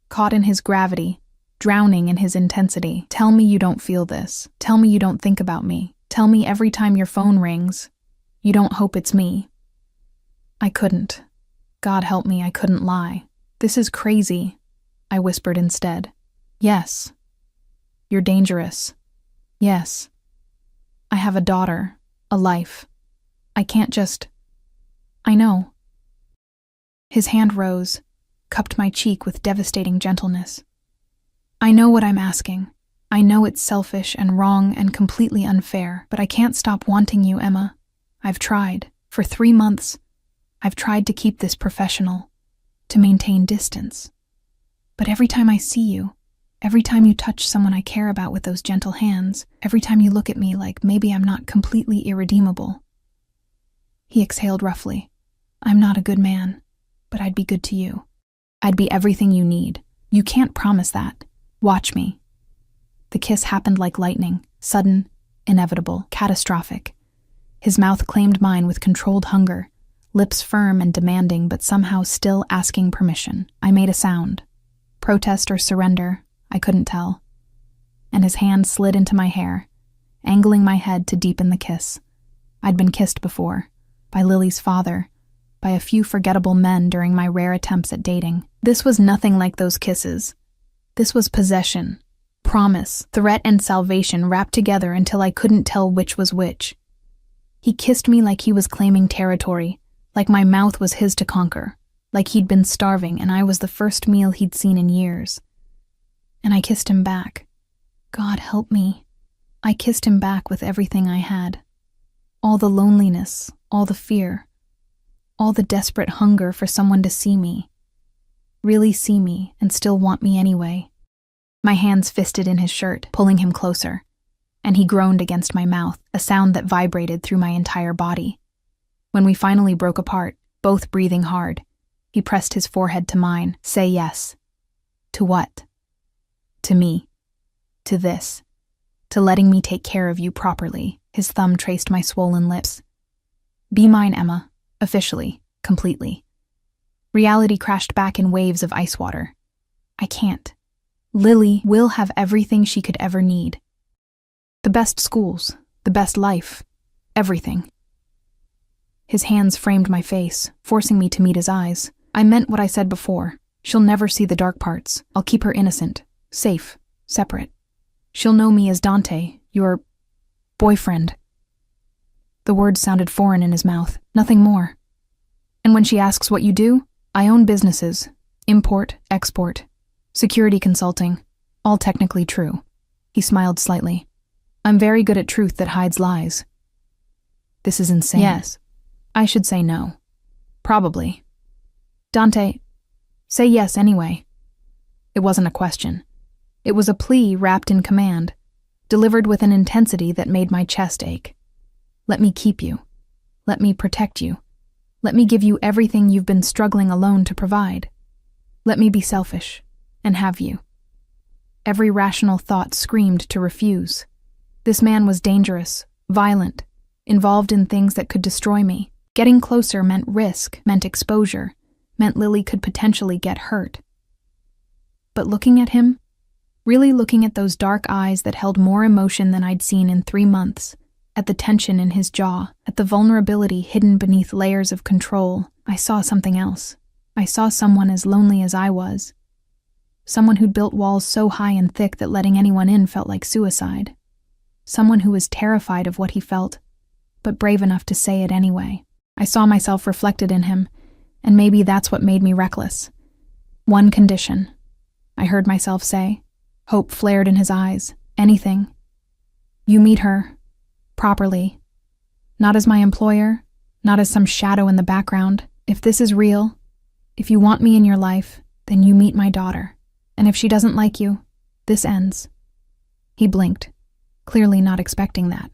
caught in his gravity, drowning in his intensity. Tell me you don't feel this. Tell me you don't think about me. Tell me every time your phone rings, you don't hope it's me. I couldn't. God help me, I couldn't lie. This is crazy, I whispered instead. Yes. You're dangerous. Yes. I have a daughter, a life. I can't just... I know. His hand rose, cupped my cheek with devastating gentleness. I know what I'm asking. I know it's selfish and wrong and completely unfair, but I can't stop wanting you, Emma. I've tried. For 3 months, I've tried to keep this professional, to maintain distance. But every time I see you, every time you touch someone I care about with those gentle hands, every time you look at me like maybe I'm not completely irredeemable. He exhaled roughly. I'm not a good man, but I'd be good to you. I'd be everything you need. You can't promise that. Watch me. The kiss happened like lightning, sudden, inevitable, catastrophic. His mouth claimed mine with controlled hunger, lips firm and demanding but somehow still asking permission. I made a sound. Protest or surrender, I couldn't tell. And his hand slid into my hair, angling my head to deepen the kiss. I'd been kissed before, by Lily's father, by a few forgettable men during my rare attempts at dating. This was nothing like those kisses. This was possession, promise, threat, and salvation wrapped together until I couldn't tell which was which. He kissed me like he was claiming territory, like my mouth was his to conquer, like he'd been starving and I was the first meal he'd seen in years. And I kissed him back. God help me. I kissed him back with everything I had. All the loneliness, all the fear, all the desperate hunger for someone to see me. Really see me and still want me anyway. My hands fisted in his shirt, pulling him closer, and he groaned against my mouth, a sound that vibrated through my entire body. When we finally broke apart, both breathing hard, he pressed his forehead to mine. Say yes. To what? To me. To this. To letting me take care of you properly. His thumb traced my swollen lips. Be mine, Emma. Officially. Completely. Reality crashed back in waves of ice water. I can't. Lily will have everything she could ever need. The best schools, the best life, everything. His hands framed my face, forcing me to meet his eyes. I meant what I said before. She'll never see the dark parts. I'll keep her innocent, safe, separate. She'll know me as Dante, your boyfriend. The words sounded foreign in his mouth, nothing more. And when she asks what you do, I own businesses, import, export, security consulting, all technically true. He smiled slightly. I'm very good at truth that hides lies. This is insane. Yes. I should say no. Probably. Dante, say yes anyway. It wasn't a question. It was a plea wrapped in command, delivered with an intensity that made my chest ache. Let me keep you. Let me protect you. Let me give you everything you've been struggling alone to provide. Let me be selfish and have you. Every rational thought screamed to refuse. This man was dangerous, violent, involved in things that could destroy me. Getting closer meant risk, meant exposure, meant Lily could potentially get hurt. But looking at him, really looking at those dark eyes that held more emotion than I'd seen in 3 months, at the tension in his jaw, at the vulnerability hidden beneath layers of control, I saw something else. I saw someone as lonely as I was. Someone who'd built walls so high and thick that letting anyone in felt like suicide. Someone who was terrified of what he felt, but brave enough to say it anyway. I saw myself reflected in him, and maybe that's what made me reckless. One condition, I heard myself say. Hope flared in his eyes. Anything. You meet her. Properly. Not as my employer, not as some shadow in the background. If this is real, if you want me in your life, then you meet my daughter. And if she doesn't like you, this ends. He blinked, clearly not expecting that.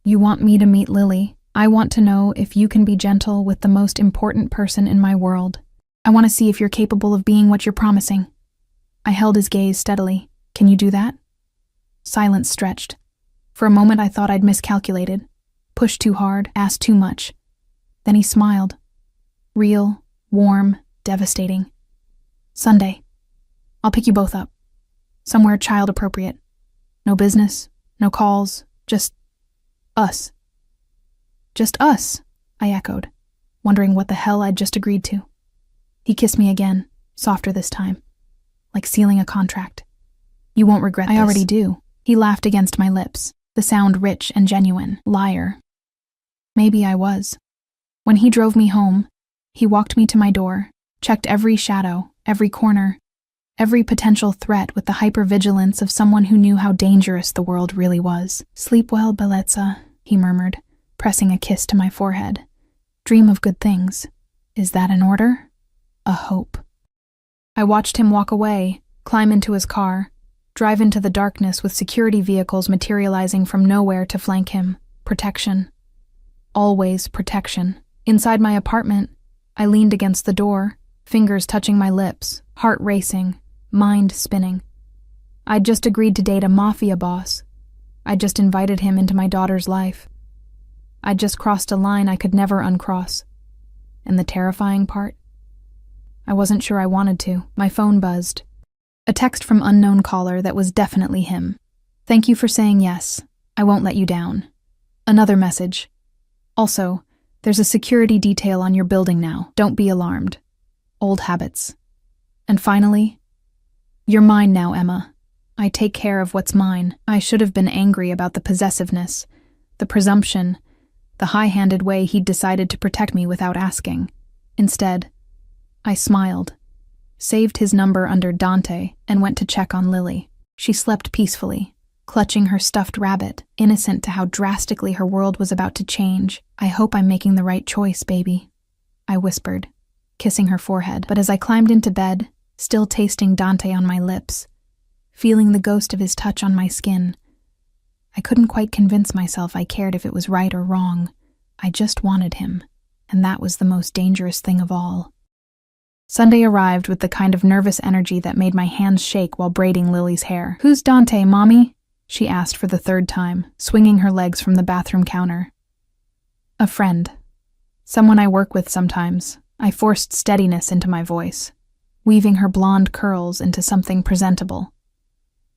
You want me to meet Lily. I want to know if you can be gentle with the most important person in my world. I want to see if you're capable of being what you're promising. I held his gaze steadily. Can you do that? Silence stretched. For a moment I thought I'd miscalculated. Pushed too hard, asked too much. Then he smiled. Real, warm, devastating. Sunday. I'll pick you both up. Somewhere child-appropriate. No business, no calls, just us. Just us, I echoed, wondering what the hell I'd just agreed to. He kissed me again, softer this time, like sealing a contract. You won't regret this. I already do. He laughed against my lips, the sound rich and genuine. Liar. Maybe I was. When he drove me home, he walked me to my door, checked every shadow, every corner, every potential threat with the hypervigilance of someone who knew how dangerous the world really was. Sleep well, Bellezza, he murmured, pressing a kiss to my forehead. Dream of good things. Is that an order? A hope. I watched him walk away, climb into his car, drive into the darkness with security vehicles materializing from nowhere to flank him. Protection. Always protection. Inside my apartment, I leaned against the door, fingers touching my lips, heart racing, mind spinning. I'd just agreed to date a Mafia boss. I'd just invited him into my daughter's life. I'd just crossed a line I could never uncross. And the terrifying part? I wasn't sure I wanted to. My phone buzzed. A text from unknown caller that was definitely him. Thank you for saying yes. I won't let you down. Another message. Also, there's a security detail on your building now. Don't be alarmed. Old habits. And finally, you're mine now, Emma. I take care of what's mine. I should have been angry about the possessiveness, the presumption, the high-handed way he'd decided to protect me without asking. Instead, I smiled, saved his number under Dante, and went to check on Lily. She slept peacefully, clutching her stuffed rabbit, innocent to how drastically her world was about to change. I hope I'm making the right choice, baby, I whispered, kissing her forehead. But as I climbed into bed, still tasting Dante on my lips, feeling the ghost of his touch on my skin, I couldn't quite convince myself I cared if it was right or wrong. I just wanted him, and that was the most dangerous thing of all. Sunday arrived with the kind of nervous energy that made my hands shake while braiding Lily's hair. Who's Dante, Mommy? She asked for the third time, swinging her legs from the bathroom counter. A friend. Someone I work with sometimes. I forced steadiness into my voice, weaving her blonde curls into something presentable.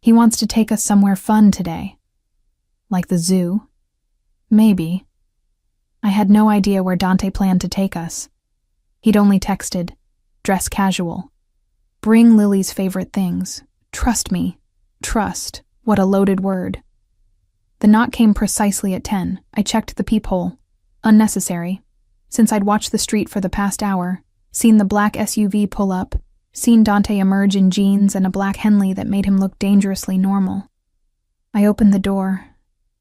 He wants to take us somewhere fun today. Like the zoo? Maybe. I had no idea where Dante planned to take us. He'd only texted, dress casual. Bring Lily's favorite things. Trust me. Trust. What a loaded word. The knock came precisely at 10. I checked the peephole. Unnecessary. Since I'd watched the street for the past hour, seen the black SUV pull up, seen Dante emerge in jeans and a black Henley that made him look dangerously normal. I opened the door,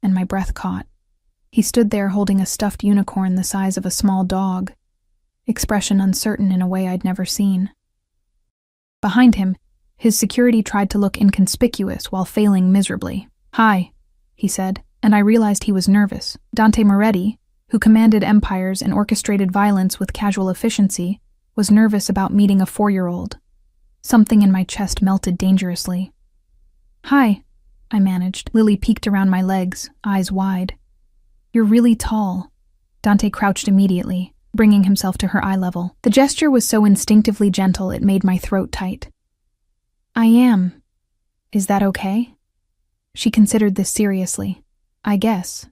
and my breath caught. He stood there holding a stuffed unicorn the size of a small dog, expression uncertain in a way I'd never seen. Behind him, his security tried to look inconspicuous while failing miserably. Hi, he said, and I realized he was nervous. Dante Moretti, who commanded empires and orchestrated violence with casual efficiency, was nervous about meeting a 4-year-old. Something in my chest melted dangerously. Hi, I managed. Lily peeked around my legs, eyes wide. You're really tall. Dante crouched immediately, bringing himself to her eye level. The gesture was so instinctively gentle it made my throat tight. I am. Is that okay? She considered this seriously. I guess.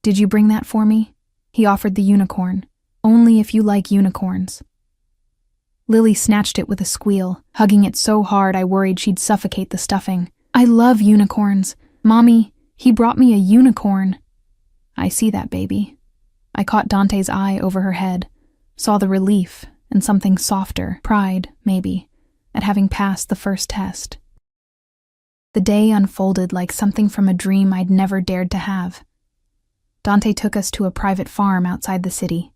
Did you bring that for me? He offered the unicorn. Only if you like unicorns. Lily snatched it with a squeal, hugging it so hard I worried she'd suffocate the stuffing. I love unicorns. Mommy, he brought me a unicorn. I see that, baby. I caught Dante's eye over her head, saw the relief and something softer, pride, maybe, at having passed the first test. The day unfolded like something from a dream I'd never dared to have. Dante took us to a private farm outside the city.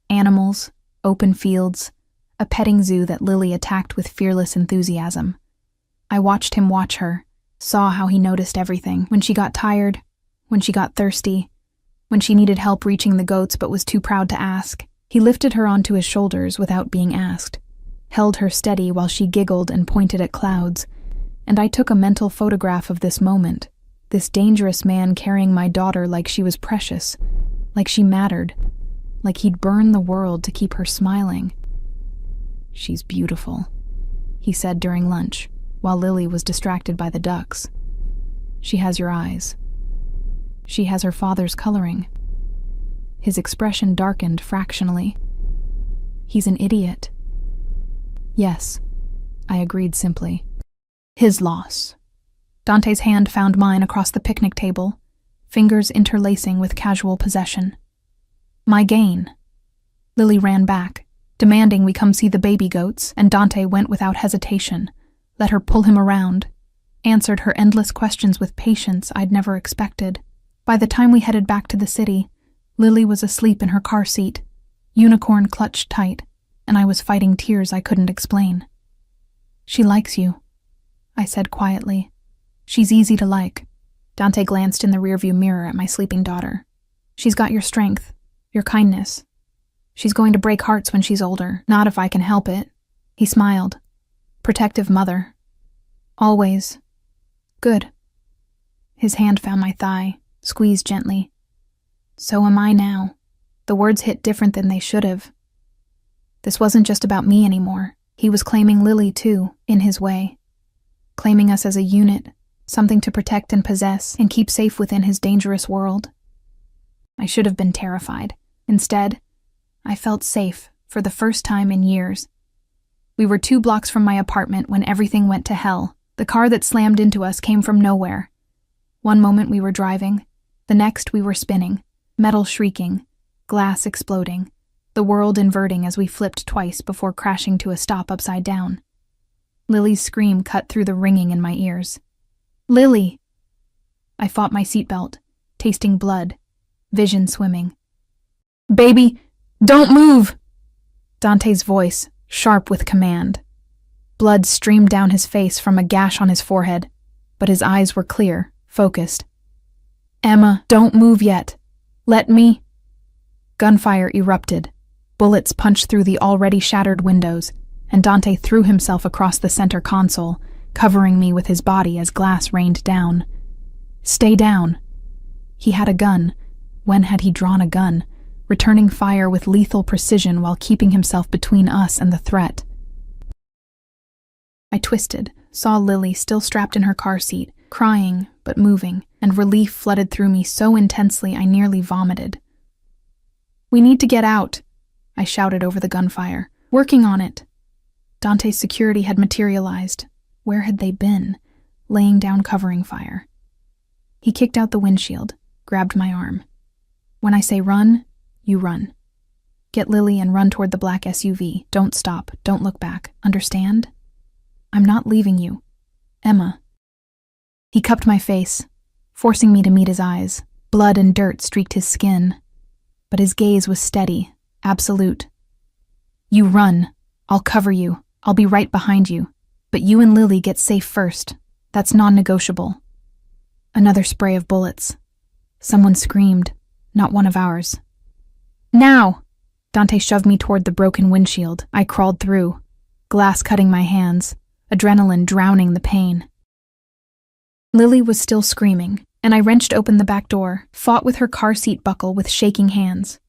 Animals, open fields, a petting zoo that Lily attacked with fearless enthusiasm. I watched him watch her, saw how he noticed everything. When she got tired, when she got thirsty, when she needed help reaching the goats but was too proud to ask, he lifted her onto his shoulders without being asked, held her steady while she giggled and pointed at clouds, and I took a mental photograph of this moment, this dangerous man carrying my daughter like she was precious, like she mattered, like he'd burn the world to keep her smiling. "She's beautiful," he said during lunch, while Lily was distracted by the ducks. "She has your eyes. She has her father's coloring." His expression darkened fractionally. "He's an idiot." "Yes," I agreed simply. "His loss." Dante's hand found mine across the picnic table, fingers interlacing with casual possession. "My gain." Lily ran back, demanding we come see the baby goats, and Dante went without hesitation, let her pull him around, answered her endless questions with patience I'd never expected. By the time we headed back to the city, Lily was asleep in her car seat, unicorn clutched tight, and I was fighting tears I couldn't explain. "She likes you," I said quietly. "She's easy to like." Dante glanced in the rearview mirror at my sleeping daughter. "She's got your strength, your kindness. She's going to break hearts when she's older, not if I can help it." He smiled. "Protective mother. Always. Good." His hand found my thigh, squeezed gently. "So am I now." The words hit different than they should have. This wasn't just about me anymore. He was claiming Lily too, in his way. Claiming us as a unit, something to protect and possess and keep safe within his dangerous world. I should have been terrified. Instead, I felt safe for the first time in years. We were 2 blocks from my apartment when everything went to hell. The car that slammed into us came from nowhere. One moment we were driving, the next we were spinning, metal shrieking, glass exploding, the world inverting as we flipped twice before crashing to a stop upside down. Lily's scream cut through the ringing in my ears. "Lily!" I fought my seatbelt, tasting blood, vision swimming. "Baby, don't move!" Dante's voice, sharp with command. Blood streamed down his face from a gash on his forehead, but his eyes were clear, focused. "Emma, don't move yet. Let me..." Gunfire erupted. Bullets punched through the already shattered windows, and Dante threw himself across the center console, covering me with his body as glass rained down. "Stay down." He had a gun. When had he drawn a gun? Returning fire with lethal precision while keeping himself between us and the threat. I twisted, saw Lily still strapped in her car seat, crying but moving, and relief flooded through me so intensely I nearly vomited. "We need to get out," I shouted over the gunfire. "Working on it." Dante's security had materialized. Where had they been? Laying down covering fire. He kicked out the windshield, grabbed my arm. "When I say run, you run. Get Lily and run toward the black SUV. Don't stop, don't look back. Understand? I'm not leaving you. Emma." He cupped my face, forcing me to meet his eyes. Blood and dirt streaked his skin. But his gaze was steady, absolute. "You run. I'll cover you. I'll be right behind you. But you and Lily get safe first. That's non-negotiable." Another spray of bullets. Someone screamed, not one of ours. "Now!" Dante shoved me toward the broken windshield. I crawled through, glass cutting my hands, adrenaline drowning the pain. Lily was still screaming, and I wrenched open the back door, fought with her car seat buckle with shaking hands.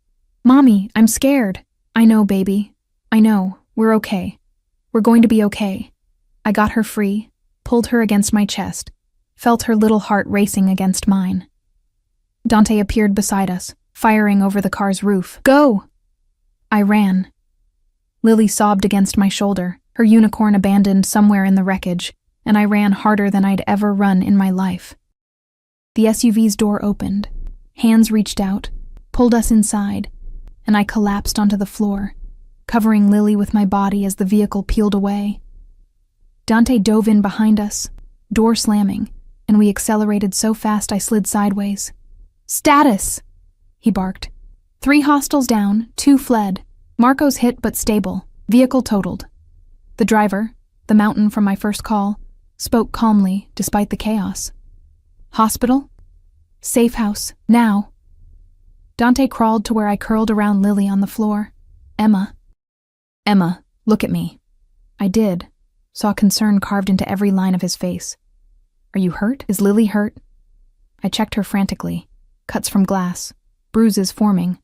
"Mommy, I'm scared." "I know, baby. I know. We're okay. We're going to be okay." I got her free, pulled her against my chest, felt her little heart racing against mine. Dante appeared beside us, firing over the car's roof. "Go!" I ran. Lily sobbed against my shoulder, her unicorn abandoned somewhere in the wreckage, and I ran harder than I'd ever run in my life. The SUV's door opened. Hands reached out, pulled us inside, and I collapsed onto the floor, covering Lily with my body as the vehicle peeled away. Dante dove in behind us, door slamming, and we accelerated so fast I slid sideways. "Status!" he barked. 3 hostiles down, 2 fled. Marco's hit but stable. Vehicle totaled. The driver, the mountain from my first call, spoke calmly despite the chaos. "Hospital? Safe house, now." Dante crawled to where I curled around Lily on the floor. "Emma. Emma, look at me." I did. saw concern carved into every line of his face. "Are you hurt? Is Lily hurt?" I checked her frantically. Cuts from glass, bruises forming,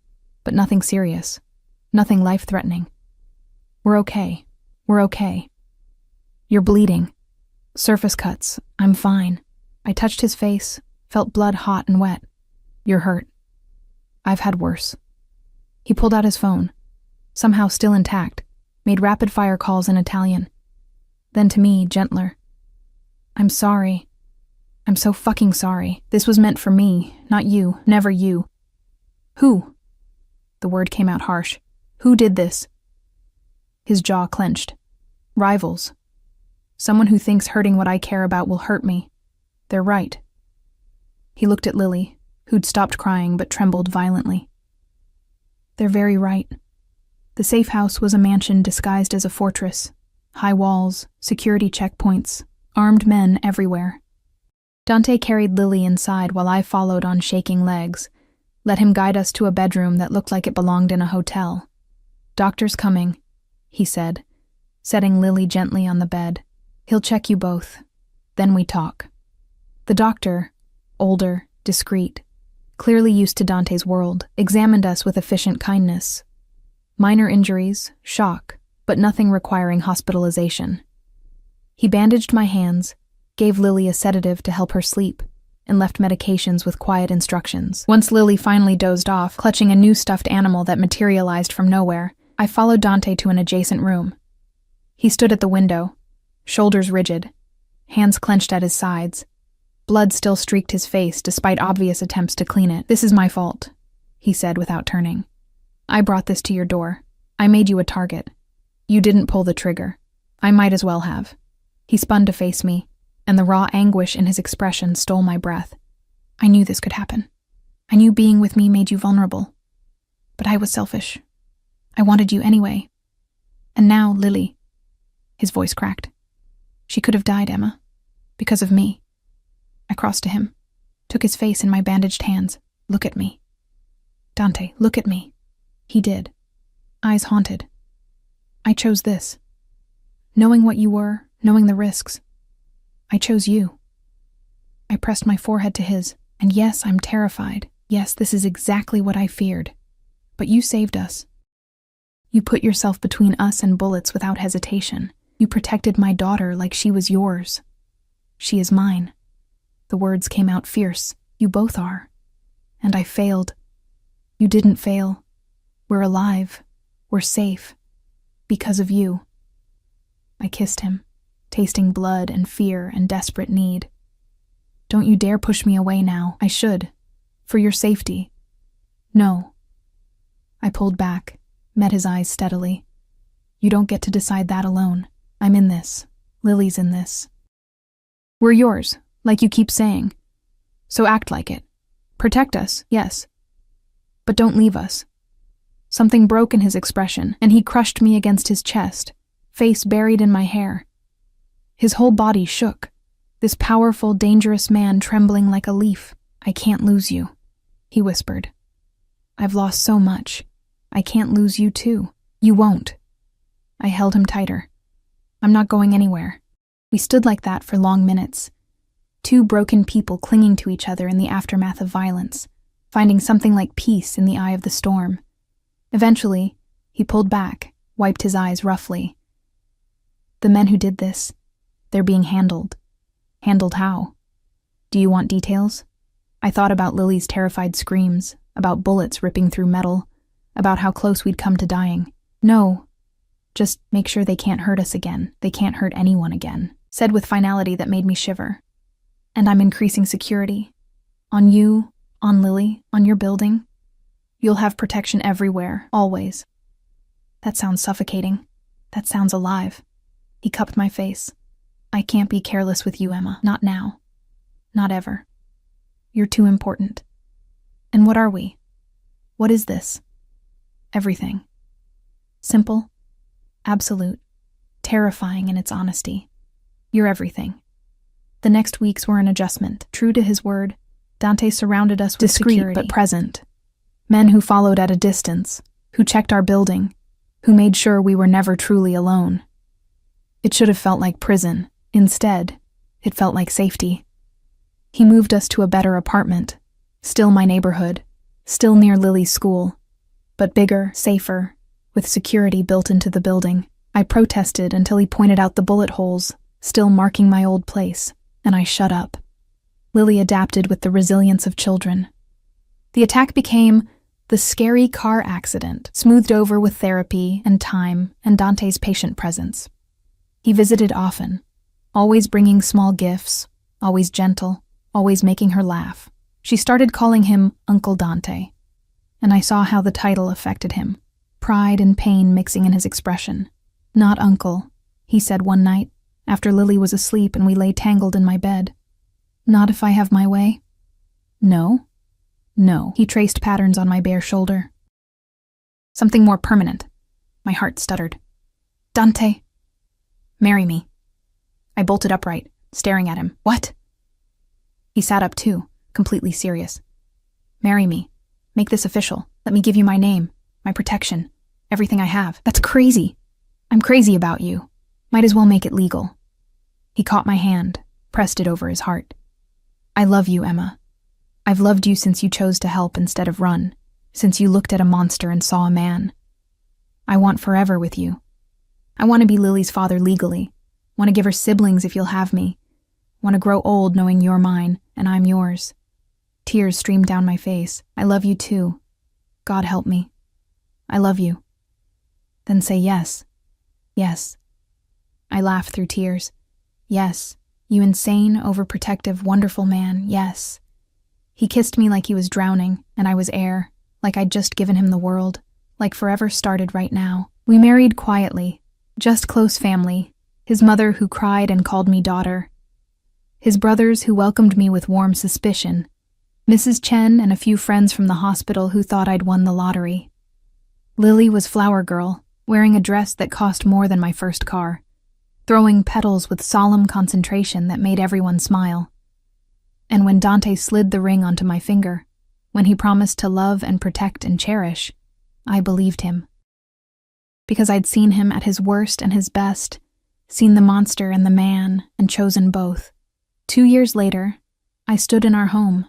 but nothing serious, nothing life-threatening. "We're okay. We're okay." "You're bleeding." "Surface cuts. I'm fine." I touched his face, felt blood hot and wet. "You're hurt." "I've had worse." He pulled out his phone, somehow still intact, made rapid-fire calls in Italian. Then to me, gentler. "I'm sorry. I'm so fucking sorry. This was meant for me, not you, never you." "Who?" The word came out harsh. "Who did this?" His jaw clenched. "Rivals. Someone who thinks hurting what I care about will hurt me. They're right." He looked at Lily, who'd stopped crying but trembled violently. "They're very right." The safe house was a mansion disguised as a fortress. High walls, security checkpoints, armed men everywhere. Dante carried Lily inside while I followed on shaking legs, let him guide us to a bedroom that looked like it belonged in a hotel. "Doctor's coming," he said, setting Lily gently on the bed. "He'll check you both. Then we talk." The doctor, older, discreet, clearly used to Dante's world, examined us with efficient kindness. Minor injuries, shock, but nothing requiring hospitalization. He bandaged my hands, gave Lily a sedative to help her sleep, and left medications with quiet instructions. Once Lily finally dozed off, clutching a new stuffed animal that materialized from nowhere, I followed Dante to an adjacent room. He stood at the window, shoulders rigid, hands clenched at his sides. Blood still streaked his face despite obvious attempts to clean it. "This is my fault," he said without turning. "I brought this to your door. I made you a target. You didn't pull the trigger. I might as well have." He spun to face me, and the raw anguish in his expression stole my breath. "I knew this could happen. I knew being with me made you vulnerable. But I was selfish. I wanted you anyway. And now, Lily." His voice cracked. "She could have died, Emma. Because of me." I crossed to him, took his face in my bandaged hands. "Look at me. Dante, look at me." He did. Eyes haunted. "I chose this. Knowing what you were, knowing the risks. I chose you." I pressed my forehead to his, and yes, I'm terrified. Yes, this is exactly what I feared. But you saved us. You put yourself between us and bullets without hesitation. You protected my daughter like she was yours. She is mine. The words came out fierce. You both are. And I failed. You didn't fail. We're alive. We're safe. Because of you. I kissed him, tasting blood and fear and desperate need. "Don't you dare push me away now. I should. For your safety." "No." I pulled back, met his eyes steadily. "You don't get to decide that alone. I'm in this. Lily's in this. We're yours, like you keep saying. So act like it. Protect us, yes. But don't leave us." Something broke in his expression, and he crushed me against his chest, face buried in my hair. His whole body shook, this powerful, dangerous man trembling like a leaf. "I can't lose you," he whispered. "I've lost so much. I can't lose you too. You won't." I held him tighter. "I'm not going anywhere." We stood like that for long minutes, two broken people clinging to each other in the aftermath of violence, finding something like peace in the eye of the storm. Eventually, he pulled back, wiped his eyes roughly. "The men who did this, they're being handled." "Handled how? Do you want details?" I thought about Lily's terrified screams, about bullets ripping through metal, about how close we'd come to dying. "No. Just make sure they can't hurt us again. They can't hurt anyone again," said with finality that made me shiver. "And I'm increasing security. On you, on Lily, on your building. You'll have protection everywhere, always." That sounds suffocating. That sounds alive. He cupped my face. "I can't be careless with you, Emma. Not now. Not ever. You're too important." "And what are we? What is this?" "Everything. Simple, absolute, terrifying in its honesty. You're everything." The next weeks were an adjustment. True to his word, Dante surrounded us with Discreet security, but present. Men who followed at a distance, who checked our building, who made sure we were never truly alone. It should have felt like prison. Instead, it felt like safety. He moved us to a better apartment. Still my neighborhood. Still near Lily's school. But bigger, safer, with security built into the building. I protested until he pointed out the bullet holes, still marking my old place, and I shut up. Lily adapted with the resilience of children. The attack became the scary car accident, smoothed over with therapy and time and Dante's patient presence. He visited often, always bringing small gifts, always gentle, always making her laugh. She started calling him Uncle Dante, and I saw how the title affected him, pride and pain mixing in his expression. "Not uncle," he said one night, after Lily was asleep and we lay tangled in my bed. "Not if I have my way?" "No. No." He traced patterns on my bare shoulder. "Something more permanent." My heart stuttered. "Dante, marry me." I bolted upright, staring at him. "What?" He sat up too, completely serious. "Marry me. Make this official. Let me give you my name, my protection, everything I have." "That's crazy. I'm crazy about you. Might as well make it legal." He caught my hand, pressed it over his heart. "I love you, Emma. I've loved you since you chose to help instead of run, since you looked at a monster and saw a man. I want forever with you. I want to be Lily's father legally. Want to give her siblings if you'll have me. Want to grow old knowing you're mine and I'm yours." Tears streamed down my face. "I love you too. God help me. I love you." "Then say yes." "Yes." I laughed through tears. "Yes, you insane, overprotective, wonderful man, yes." He kissed me like he was drowning, and I was air, like I'd just given him the world, like forever started right now. We married quietly, just close family, his mother who cried and called me daughter, his brothers who welcomed me with warm suspicion, Mrs. Chen and a few friends from the hospital who thought I'd won the lottery. Lily was flower girl, wearing a dress that cost more than my first car, throwing petals with solemn concentration that made everyone smile. And when Dante slid the ring onto my finger, when he promised to love and protect and cherish, I believed him. Because I'd seen him at his worst and his best, seen the monster and the man, and chosen both. 2 years later, I stood in our home,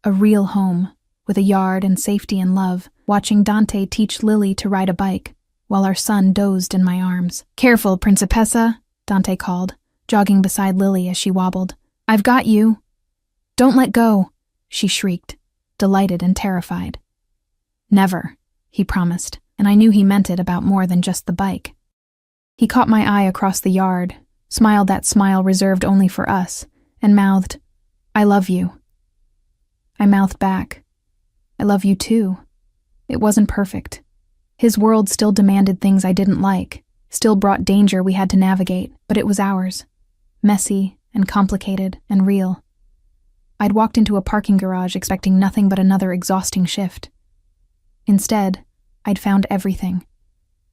a real home, with a yard and safety and love, watching Dante teach Lily to ride a bike, while our son dozed in my arms. "Careful, Principessa," Dante called, jogging beside Lily as she wobbled. "I've got you." "Don't let go," she shrieked, delighted and terrified. "Never," he promised, and I knew he meant it about more than just the bike. He caught my eye across the yard, smiled that smile reserved only for us, and mouthed, "I love you." I mouthed back, "I love you too." It wasn't perfect. His world still demanded things I didn't like, still brought danger we had to navigate, but it was ours. Messy and complicated and real. I'd walked into a parking garage expecting nothing but another exhausting shift. Instead, I'd found everything.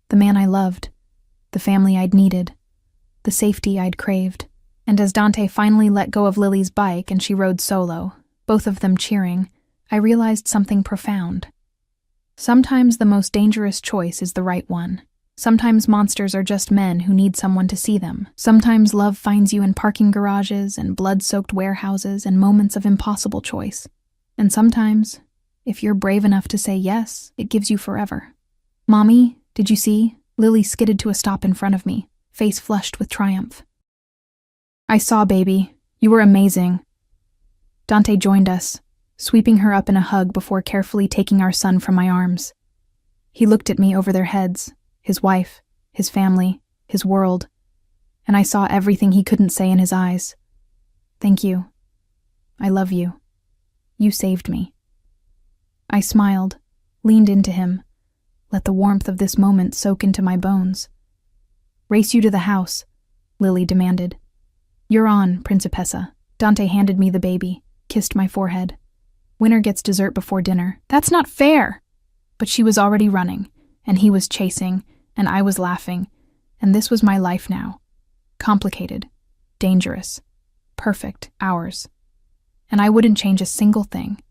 The man I loved, the family I'd needed, the safety I'd craved. And as Dante finally let go of Lily's bike and she rode solo, both of them cheering, I realized something profound. Sometimes the most dangerous choice is the right one. Sometimes monsters are just men who need someone to see them. Sometimes love finds you in parking garages and blood-soaked warehouses and moments of impossible choice. And sometimes, if you're brave enough to say yes, it gives you forever. "Mommy, did you see?" Lily skidded to a stop in front of me, face flushed with triumph. "I saw, baby. You were amazing." Dante joined us, sweeping her up in a hug before carefully taking our son from my arms. He looked at me over their heads, his wife, his family, his world, and I saw everything he couldn't say in his eyes. "Thank you. I love you. You saved me." I smiled, leaned into him, let the warmth of this moment soak into my bones. "Race you to the house," Lily demanded. "You're on, Principessa." Dante handed me the baby, kissed my forehead. "Winner gets dessert before dinner." "That's not fair!" But she was already running, and he was chasing, and I was laughing, and this was my life now. Complicated, dangerous, perfect, ours. And I wouldn't change a single thing.